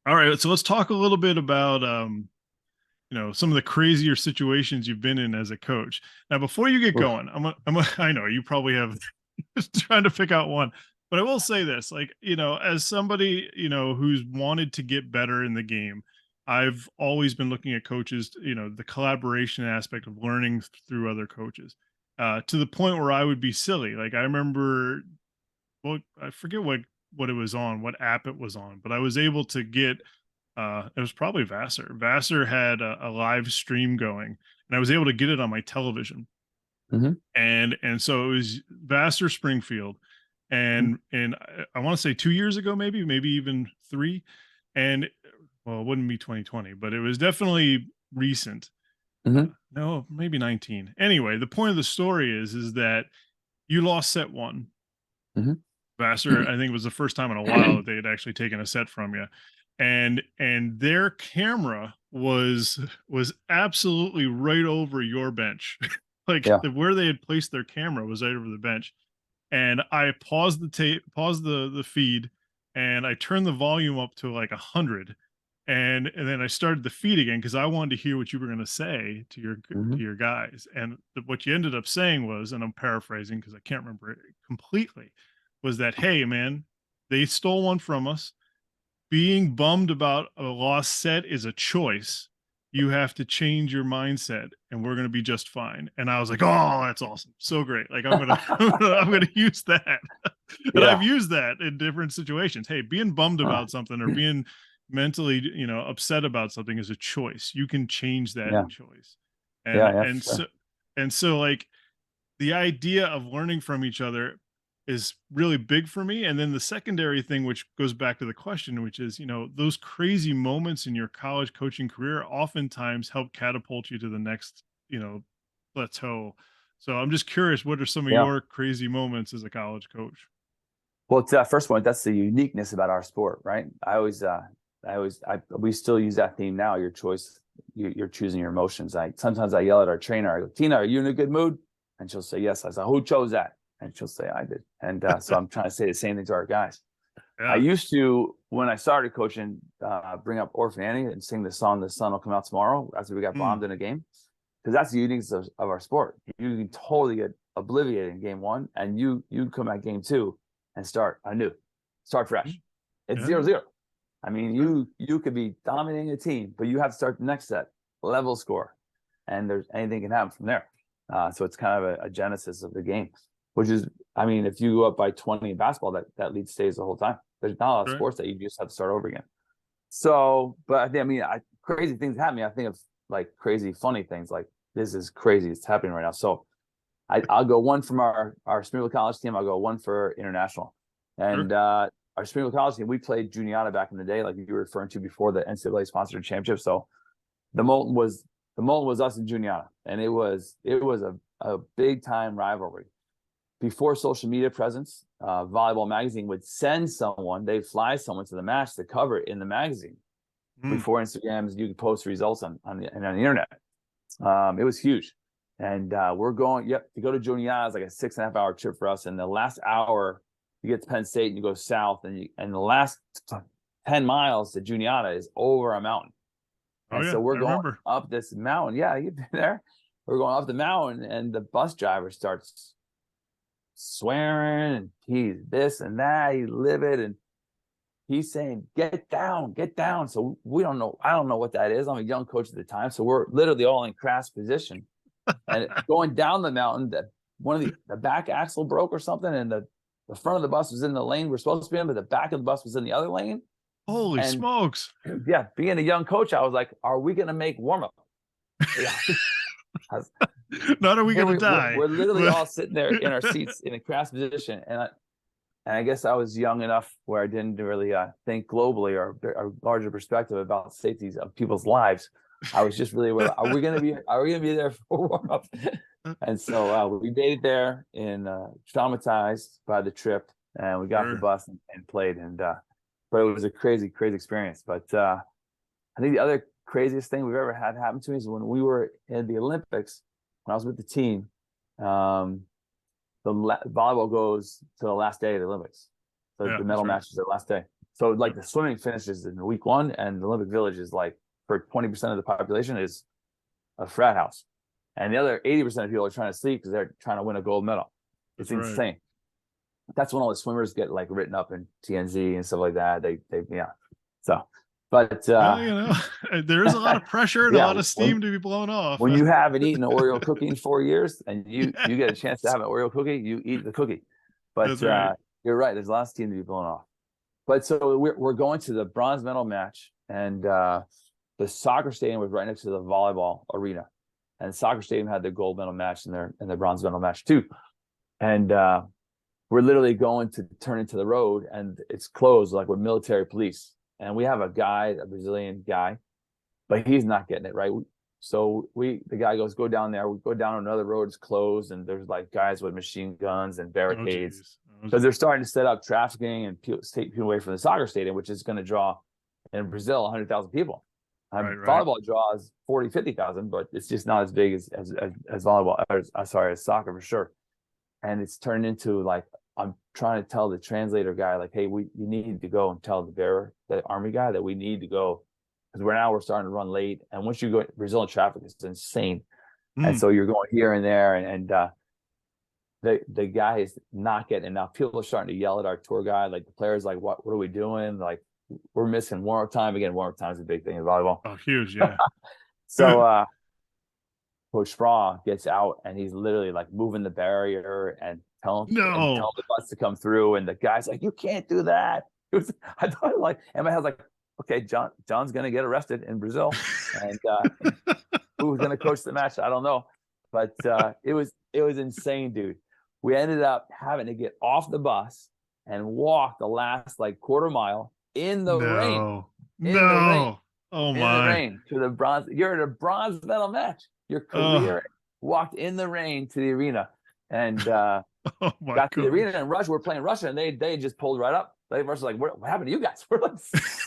All right. So let's talk a little bit about, some of the crazier situations you've been in as a coach. Now, before you get going, I know you probably have just trying to pick out one, but I will say this, like, as somebody, who's wanted to get better in the game, I've always been looking at coaches, the collaboration aspect of learning through other coaches, to the point where I would be silly. Like, I remember, well, I forget what it was on, what app it was on, but I was able to get, it was probably Vassar. Vassar had a live stream going, and I was able to get it on my television. And so it was Vassar Springfield, and I want to say 2 years ago, maybe even 3, and well, it wouldn't be 2020, but it was definitely recent. No, maybe 19. Anyway, the point of the story is that you lost set 1. Vassar, I think it was the first time in a while that they had actually taken a set from you. And their camera was absolutely right over your bench. Like, where they had placed their camera was right over the bench. And I paused the feed, and I turned the volume up to like 100. And then I started the feed again because I wanted to hear what you were going to say to your guys. And what you ended up saying was, and I'm paraphrasing because I can't remember it completely, was that, hey man, they stole one from us. Being bummed about a lost set is a choice. you have to change your mindset and we're going to be just fine. And I was like, oh, that's awesome. So great. Like I'm going to use that. And I've Yeah, used that in different situations. Hey, being bummed about something or being mentally, upset about something is a choice. You can change that yeah, choice. And, yeah, yeah, for and sure. so, and so like the idea of learning from each other is really big for me. And then the secondary thing, which goes back to the question, which is, those crazy moments in your college coaching career oftentimes help catapult you to the next, plateau. So I'm just curious, what are some of Yeah. your crazy moments as a college coach? Well, to that first point, that's the uniqueness about our sport, right? We still use that theme now. Your choice, you're choosing your emotions. Sometimes I yell at our trainer. I go, Tina, are you in a good mood? And she'll say, yes. I say, who chose that? And she'll say, I did. And so I'm trying to say the same thing to our guys. I Yeah. used to, when I started coaching, bring up Orphan Annie and sing the song "The Sun Will Come Out Tomorrow" after we got Mm, bombed in a game, because that's the uniqueness of our sport. You can totally get obliviated in game one, and you come at game two and start anew, start fresh. mm, It's yeah. 0-0. I mean, Yeah. you could be dominating a team, but you have to start the next set, level score, and there's anything can happen from there. So it's kind of a genesis of the game, which is, I mean, if you go up by 20 in basketball, that lead stays the whole time. There's not a lot of Right. sports that you just have to start over again. So, but I think, I mean, crazy things happen. I think of like crazy, funny things like this is crazy. It's happening right now. So I'll go one from our Springfield College team. I'll go one for international. Sure. And our Springfield College team, we played Juniata back in the day, like you were referring to before, the NCAA sponsored championship. So the Molten was us and Juniata, and it was a big time rivalry. Before social media presence, Volleyball magazine would send someone, they'd fly someone to the match to cover it in the magazine. Mm, Before Instagrams, you could post results on the internet. It was huge. And we're going, to go to Juniata is like a 6.5 hour trip for us. And the last hour, you get to Penn State and you go south, and the last 10 miles to Juniata is over a mountain. oh And yeah, so we're I going remember. up this mountain. Yeah, you've been there. We're going up the mountain, and the bus driver starts swearing, and he's this and that, he's livid, and he's saying, get down, get down. So I don't know what that is. I'm a young coach at the time. So we're literally all in crash position. And going down the mountain, that one of the back axle broke or something, and the front of the bus was in the lane we're supposed to be in, but the back of the bus was in the other lane. Holy And smokes. yeah, being a young coach, I was like, are we going to make warm up? Yeah. Not are we Here gonna die? we're literally But all sitting there in our seats in a crash position. And I guess I was young enough where I didn't really think globally or a larger perspective about safeties of people's lives. I was just really, are we going to be there for warm up? And so we made it there and traumatized by the trip, and we got off the sure. bus and played. And but it was a crazy, crazy experience. But I think the other craziest thing we've ever had happen to me is when we were in the Olympics, when I was with the team. Volleyball goes to the last day of the Olympics. So Yeah, the that's medal right. match is the last day. So like Yep. the swimming finishes in week one, and the Olympic Village is like, for 20% of the population, is a frat house. And the other 80% of people are trying to sleep because they're trying to win a gold medal. It's That's right. insane. That's when all the swimmers get like written up in TNZ and stuff like that. They yeah. So, but Well, there is a lot of pressure and a yeah, lot of steam to be blown off. when you haven't eaten an Oreo cookie in 4 years and you get a chance to Yes, have an Oreo cookie, you eat the cookie. But that's right. you're right. There's a lot of steam to be blown off. But so we're going to the bronze medal match, and the soccer stadium was right next to the volleyball arena, and the soccer stadium had the gold medal match and their bronze medal match too. And we're literally going to turn into the road, and it's closed like with military police. And we have a Brazilian guy, but he's not getting it right. So the guy goes, go down there. We go down another road, it's closed, and there's like guys with machine guns and Oh barricades, geez. Oh because they're geez. starting to set up trafficking and take people away from the soccer stadium, which is going to draw in Brazil 100,000 people. Right. Volleyball draws 40, 50,000, but it's just not as big as volleyball. As soccer for sure. And it's turned into like, I'm trying to tell the translator guy, like, hey, you need to go and tell the army guy that we need to go, because we're starting to run late. And once you go Brazilian traffic, it's insane. And Mm, so you're going here and there, and the guy is not getting enough. People are starting to yell at our tour guide, like the players, like, what are we doing? Like, we're missing warm-up time. Again, warm-up time is a big thing in volleyball. oh, huge. Yeah. So Coach Spraw gets out and he's literally like moving the barrier and telling No. the bus to come through. And the guy's like, "You can't do that." It was, I thought like, and my head was like, okay, John's gonna get arrested in Brazil, and who's gonna coach the match? I don't know, but it was insane, dude. We ended up having to get off the bus and walk the last like quarter mile in the rain, No. in the rain, No. Oh in the my. rain to the bronze. You're in a bronze medal match. Your Oh, career walked in the rain to the arena and oh my got to the arena gosh. and Russia. We're playing Russia, and they just pulled right up. They Russia's like, what happened to you guys? We're like,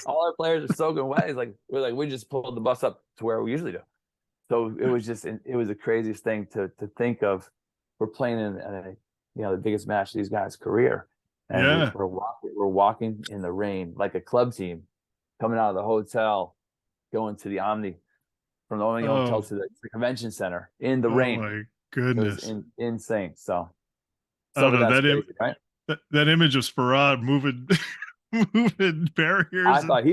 all our players are soaking wet. He's like, we just pulled the bus up to where we usually do. So it was the craziest thing to think of. We're playing in the biggest match of these guys' career, and Yeah. we're walking in the rain like a club team, coming out of the hotel, going to the Omni, from the Omni hotel Oh, to the convention center in the oh rain. my It was goodness. insane. So I some don't of know that's that crazy, right? that image of Sparad moving moving I barriers and thought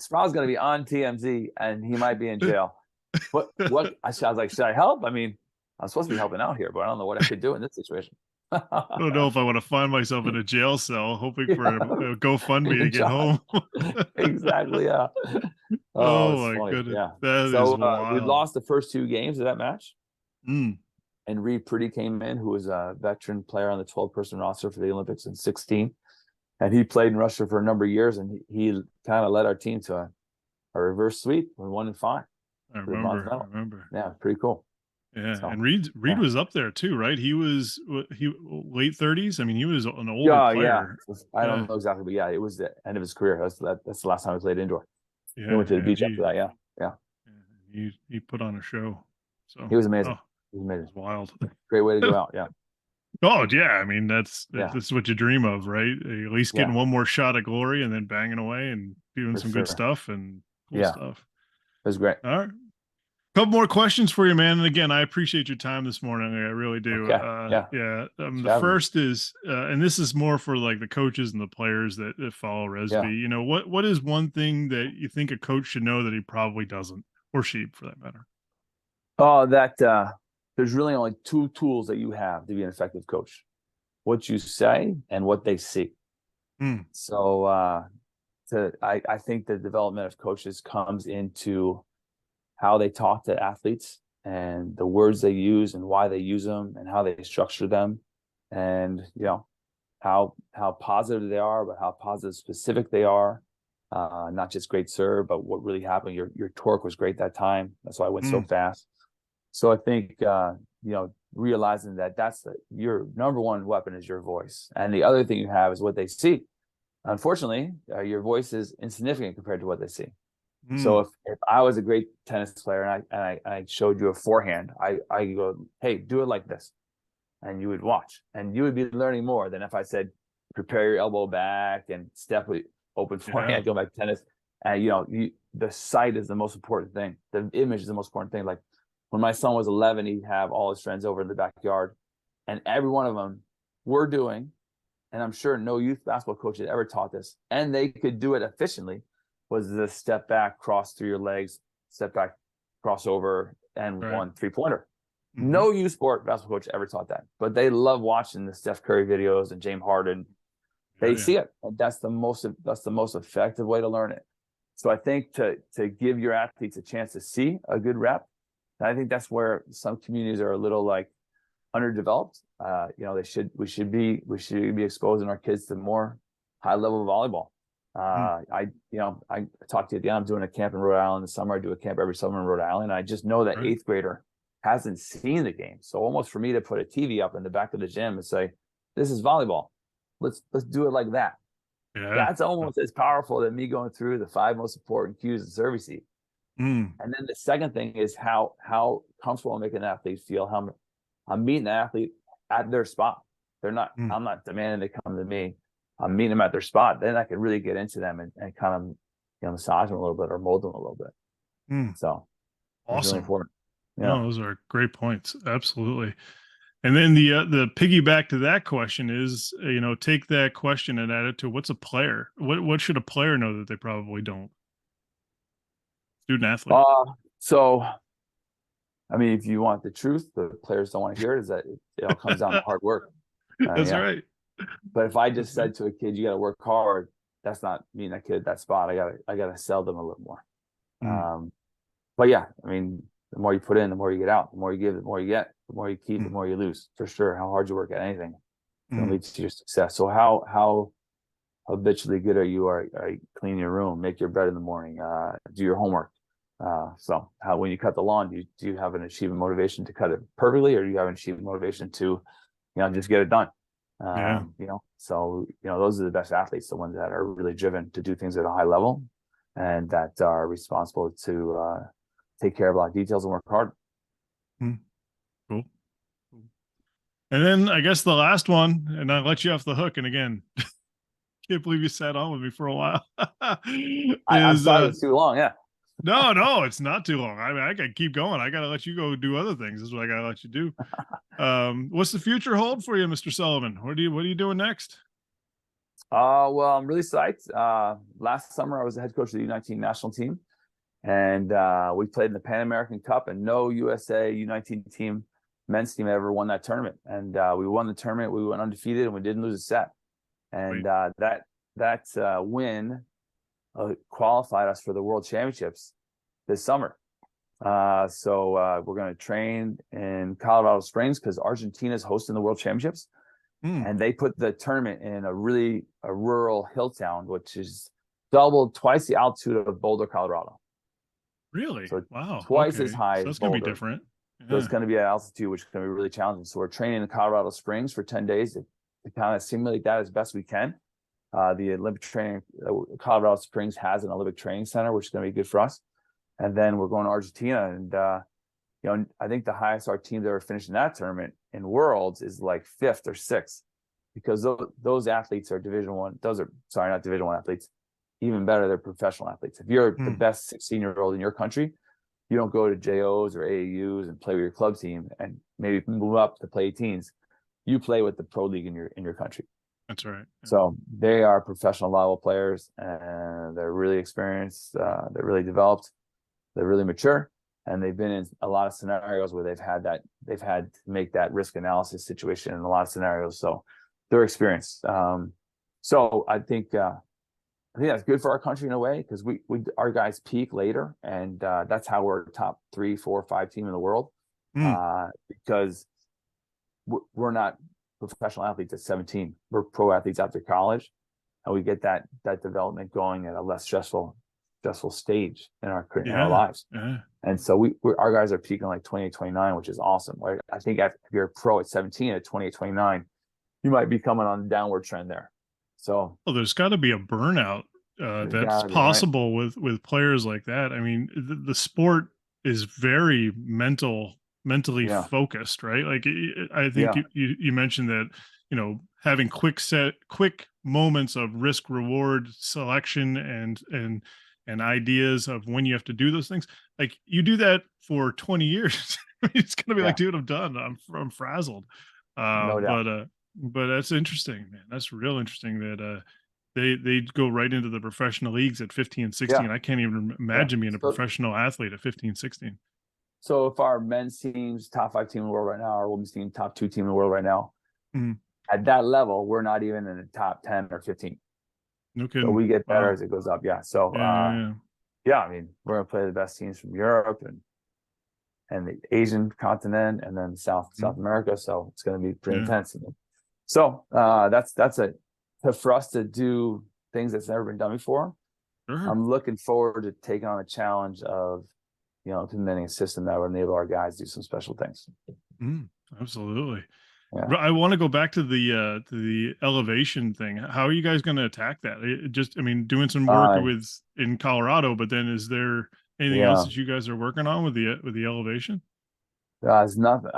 Sprou's gonna be on TMZ and he might be in jail. What I was like, should I help? I mean, I'm supposed to be helping out here, but I don't know what I could do in this situation. I don't know if I want to find myself in a jail cell hoping for Yeah, a GoFundMe to get John. home. Exactly. Yeah. Oh, Oh it's my funny. goodness. Yeah. That is So we wild. lost the first two games of that match, Mm, and Reed Pretty came in, who was a veteran player on the 12-person roster for the Olympics in 16, and he played in Russia for a number of years, and he kind of led our team to a reverse sweep with 1-5 I for the bronze remember. I medal. remember. Yeah, pretty cool. Yeah, So and Reed yeah. was up there too, right? He was he late 30s. I mean, he was an older Yeah, yeah. player. I don't Yeah. know exactly, but yeah, it was the end of his career. That's the last time he played indoor. He Yeah, went to the yeah. beach after that. Yeah, yeah. He put on a show. So, He was amazing. oh, He was it amazing. was wild. Great way to go out. Yeah, Oh yeah, I mean yeah, this is what you dream of, right? At least yeah, getting one more shot at glory and then banging away and doing for some good sure. stuff and cool Yeah, it stuff. was great. All right. Couple more questions for you, man. And again, I appreciate your time this morning. I really do. Okay. Yeah. Yeah. Thanks The for having me. first is, and this is more for like the coaches and the players that follow Yeah. ResV. You know, what is one thing that you think a coach should know that he probably doesn't, or she for that matter? Oh, that there's really only two tools that you have to be an effective coach: what you say and what they see. Hmm. So I think the development of coaches comes into how they talk to athletes and the words they use and why they use them and how they structure them, and how positive they are, but how positive specific they are. Not just great serve, but what really happened. Your torque was great that time. That's why I went so Hmm. fast. So I think realizing that your number one weapon is your voice, and the other thing you have is what they see. Unfortunately, your voice is insignificant compared to what they see. Hmm. So if I was a great tennis player and I showed you a forehand, I go, hey, do it like this, and you would watch, and you would be learning more than if I said, prepare your elbow back and step with open Yeah. forehand, go back to tennis. And the sight is the most important thing. The image is the most important thing. Like when my son was 11, he'd have all his friends over in the backyard, and every one of them were doing, and I'm sure no youth basketball coach had ever taught this, and they could do it efficiently, was the step back, cross through your legs, step back, crossover, and Right. 3-pointer. Mm-hmm. No youth sport basketball coach ever taught that, but they love watching the Steph Curry videos and James Harden. Oh, They yeah. see it, and that's the most effective way to learn it. So I think to give your athletes a chance to see a good rep, and I think that's where some communities are a little like underdeveloped. We should be exposing our kids to more high level volleyball. Hmm. I talked to you at the end. I'm doing a camp in Rhode Island this summer. I do a camp every summer in Rhode Island. I just know that Right. eighth grader hasn't seen the game. So almost for me to put a TV up in the back of the gym and say, this is volleyball. Let's do it like that. Yeah. That's almost as powerful than me going through the 5 most important cues and service receive. Hmm. And then the second thing is how comfortable I'm making an athlete feel, how I'm meeting the athlete at their spot. Hmm. I'm not demanding they come to me. I'm meeting them at their spot. Then I can really get into them and kind of, massage them a little bit or mold them a little bit. Hmm. So it's really Awesome. important. Yeah. No, those are great points. Absolutely. And then the piggyback to that question is, take that question and add it to what's a player? What should a player know that they probably don't? Student athlete. So I mean, if you want the truth, the players don't want to hear it, is that it all comes down to hard work. That's Yeah. right. But if I just That's right. said to a kid, you got to work hard, that's not mean that kid that spot. I gotta sell them a little more. Mm, But yeah, I mean, the more you put in, the more you get out. The more you give, the more you get. The more you keep, the mm, more you lose. For sure, how hard you work at anything is going to mm. lead to your success. So how habitually good are you? Are you clean your room, make your bed in the morning, do your homework? So how when you cut the lawn, do you have an achievement motivation to cut it perfectly, or do you have an achievement motivation to, just get it done? Yeah. So those are the best athletes, the ones that are really driven to do things at a high level, and that are responsible to take care of a lot of details and work hard. Mm, cool. Cool. And then I guess the last one, and I let you off the hook. And again, can't believe you sat on with me for a while. I'm Is sorry it's too long. Yeah. no, it's not too long. I mean, I can keep going. I gotta let you go do other things. This is what I gotta let you do. What's the future hold for you, Mr. Sullivan? What are you doing next? Well, I'm really psyched. Last summer I was the head coach of the U19 national team, and we played in the Pan American Cup, and no USA U19 team, men's team, ever won that tournament. And we won the tournament. We went undefeated, and we didn't lose a set. And Wait. that win qualified us for the World Championships this summer. So we're going to train in Colorado Springs because Argentina is hosting the World Championships. Mm, And they put the tournament in a rural hill town, which is twice the altitude of Boulder, Colorado. really? So Wow. twice as Okay. high So as that's gonna be Boulder. different. So it's Yeah. going to be at altitude, which is going to be really challenging. So we're training in Colorado Springs for 10 days to kind of simulate that as best we can. The Olympic training, Colorado Springs has an Olympic training center, which is going to be good for us. And then we're going to Argentina, and I think the highest our team's ever finished in that tournament in worlds is like 5th or 6th, because those athletes are Division One. Those are, sorry, not Division One athletes. Even better, they're professional athletes. If you're the Mm, best 16-year-old in your country, you don't go to JOs or AAUs and play with your club team and maybe move up to play teens. You play with the pro league in your country. that's right. Yeah. So they are professional level players, and they're really experienced. They're really developed. They're really mature, and they've been in a lot of scenarios where they've had to make that risk analysis situation in a lot of scenarios. So they're experienced. So I think that's good for our country in a way, because our guys peak later, and that's how we're top 3, 4, 5 team in the world, Mm, because we're not professional athletes at 17. We're pro athletes after college, and we get that development going at a less stressful stage in our yeah. lives. Yeah. And so our guys are peaking like 28, 29, which is awesome. Right? I think if you're a pro at 17, at 28, 29, you might be coming on a downward trend there. So Well, there's got to be a burnout there's that's gotta be, right? possible with players like that. I mean, the sport is very mentally Yeah, focused, right? Like I think yeah, you mentioned that, having quick moments of risk reward selection and ideas of when you have to do those things. Like you do that for 20 years. It's gonna be like, yeah, dude, I'm done. I'm frazzled. Uh, no doubt. but uh, but that's interesting, man. That's real interesting that they go right into the professional leagues at 15, Yeah, 16. I can't even yeah. imagine being a So professional athlete at 15, 16. so if our men's team's top 5 team in the world right now, our women's team top 2 team in the world right now, Mhm. at that level, we're not even in the top 10 or 15. No So kidding. we get better Wow. as it goes up. Yeah. So Yeah, yeah, yeah. yeah, I mean, we're gonna play the best teams from Europe and the Asian continent, and then South Mhm. America. So it's gonna be pretty Yeah. intense. So for us to do things that's never been done before. Sure. I'm looking forward to taking on the challenge of, implementing a system that would enable our guys to do some special things. Mm, absolutely. Yeah. But I want to go back to the elevation thing. How are you guys going to attack that? I mean, doing some work Uh, in Colorado, but then is there anything else yeah. that you guys are working on with the elevation? There's nothing.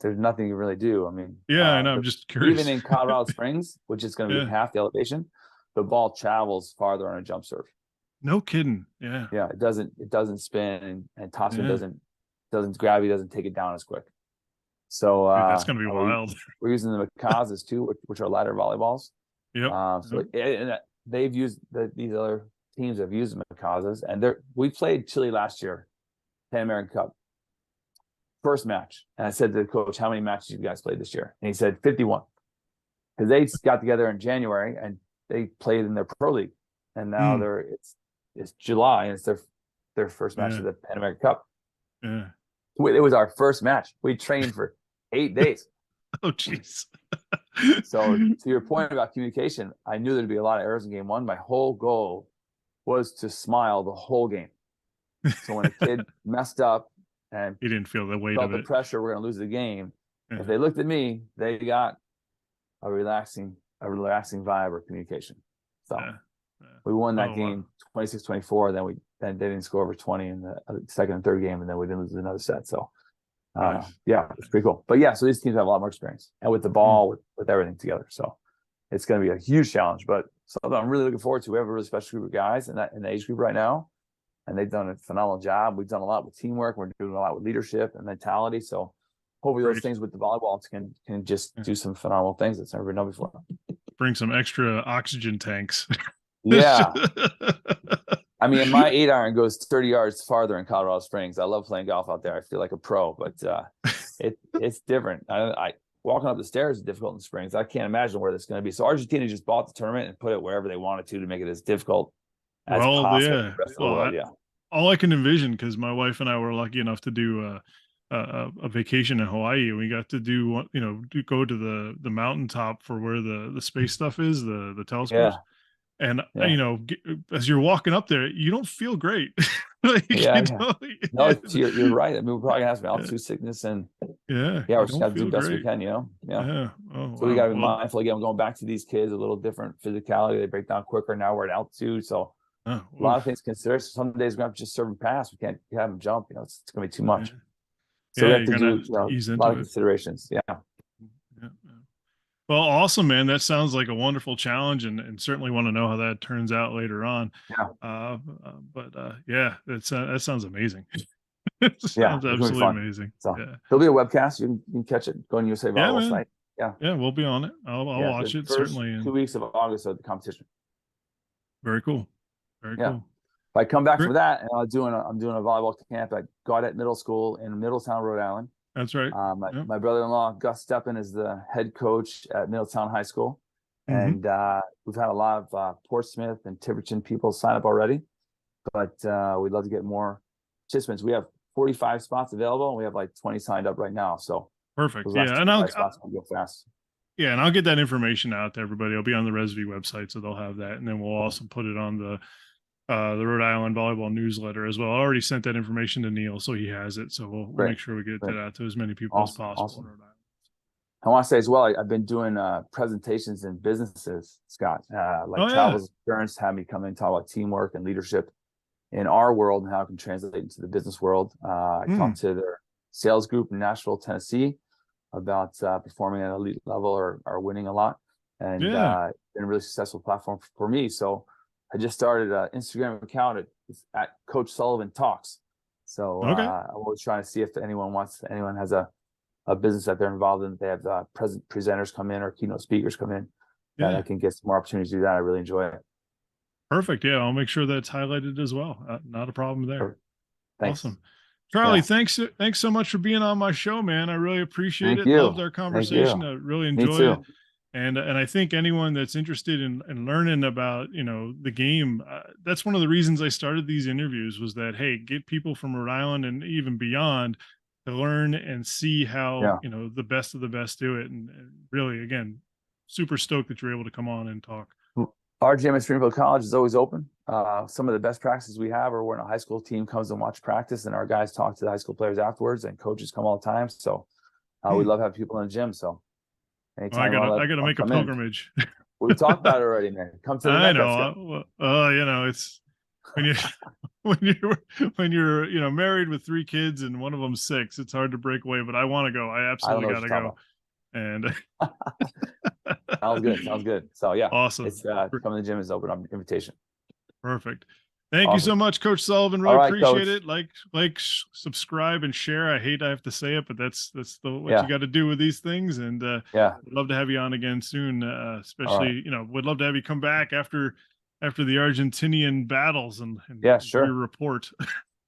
There's nothing you really do. I mean, Yeah, I know. I'm just even curious. in Colorado Springs, which is going to be Yeah. half the elevation, the ball travels farther on a jump serve. No kidding. Yeah. Yeah, it doesn't spin, and topspin Yeah. gravity doesn't take it down as quick. So Dude, that's gonna be wild. we're using the Mikazas too, which are lighter volleyballs. Yep. So they've used these other teams have used the Mikazas, and we played Chile last year, Pan American Cup, first match. And I said to the coach, how many matches you guys played this year? And he said 51. Because they got together in January and they played in their pro league. And now it's July and it's their first match of the Pan American Cup. Yeah. It was our first match. We trained for 8 days. Oh, jeez. So to your point about communication, I knew there'd be a lot of errors in game one. My whole goal was to smile the whole game. So when a kid messed up and he didn't feel the weight felt of the it, pressure, we're going to lose the game. If they looked at me, they got a relaxing vibe or communication. So we won that game 26-24. Then they didn't score over 20 in the second and third game, and then we didn't lose another set. So yeah, it's pretty cool. But yeah, so these teams have a lot more experience, and with the ball, with everything together. So it's going to be a huge challenge, but something I'm really looking forward to. We have a really special group of guys in the age group right now, and they've done a phenomenal job. We've done a lot with teamwork. We're doing a lot with leadership and mentality. So hopefully those things with the volleyball can just do some phenomenal things that's never been done before. Bring some extra oxygen tanks. Yeah. I mean, my 8-iron goes 30 yards farther in Colorado Springs. I love playing golf out there. I feel like a pro, but it's different. I walking up the stairs is difficult in Springs. I can't imagine where this is going to be. So Argentina just bought the tournament and put it wherever they wanted to make it as difficult as possible for the rest of the world. All I can envision, because my wife and I were lucky enough to do a vacation in Hawaii, and we got to go to the mountaintop for where the space stuff is, the telescopes. And as you're walking up there, you don't feel great. No, you're right. I mean, we're probably gonna have some altitude sickness, and we're just gotta do the best we can, So we gotta be mindful. Again, we're going back to these kids, a little different physicality. They break down quicker. Now we're at altitude, so a lot of things to consider. So some days we're gonna have to just serve them pass. We can't have them jump. It's gonna be too much. So we have to do a lot of considerations. Well, awesome, man. That sounds like a wonderful challenge, and certainly want to know how that turns out later on. That sounds amazing. It sounds absolutely amazing. So there'll be a webcast. You can catch it. Go on USA Volleyball site. Yeah, we'll be on it. I'll watch it certainly. 2 weeks of August of the competition. Very cool. Very cool. If I come back from that, and I'm doing a volleyball camp at Gaudet Middle School in Middletown, Rhode Island. That's right. My brother-in-law, Gus Steppen, is the head coach at Middletown High School. And we've had a lot of Portsmouth and Tiverton people sign up already. But we'd love to get more participants. We have 45 spots available, and we have like 20 signed up right now. So perfect. And I'll go fast. Yeah, and I'll get that information out to everybody. It'll be on the ResV website, so they'll have that. And then we'll also put it on the Rhode Island Volleyball newsletter as well. I already sent that information to Neil, so he has it. So we'll make sure we get that out to as many people as possible. I want to say as well, I've been doing presentations in businesses, Scott, Travel Insurance had me come in and talk about teamwork and leadership in our world and how it can translate into the business world. I talked to their sales group in Nashville, Tennessee about performing at an elite level or winning a lot. And been a really successful platform for me. So I just started an Instagram account at Coach Sullivan Talks. So I'm always trying to see if anyone has a business that they're involved in. They have presenters come in or keynote speakers come in. And I can get some more opportunities to do that. I really enjoy it. Perfect. Yeah, I'll make sure that's highlighted as well. Not a problem there. Thanks. Awesome. Charlie, thanks so much for being on my show, man. I really appreciate it. Loved our conversation. I really enjoyed it. And I think anyone that's interested in learning about, the game, that's one of the reasons I started these interviews was that, hey, get people from Rhode Island and even beyond to learn and see how, the best of the best do it. And really, again, super stoked that you're able to come on and talk. Our gym at Springfield College is always open. Some of the best practices we have are when a high school team comes and watch practice, and our guys talk to the high school players afterwards, and coaches come all the time. So we love having people in the gym. So I gotta make a pilgrimage. We talked about it already, man. Come to the I know. It's when you're married with 3 kids and one of them 6, it's hard to break away. But I want to go. I absolutely gotta go. And sounds good. So awesome. It's coming to the gym is open invitation. Perfect. Thank you so much, Coach Sullivan. Really appreciate it. Like, subscribe, and share. I hate I have to say it, but that's what you got to do with these things. And would love to have you on again soon. Especially, would love to have you come back after the Argentinian battles and sure. your report.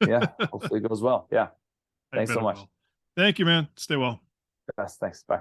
Hopefully it goes well. Thanks so much. Thank you, man. Stay well. Best. Thanks. Bye.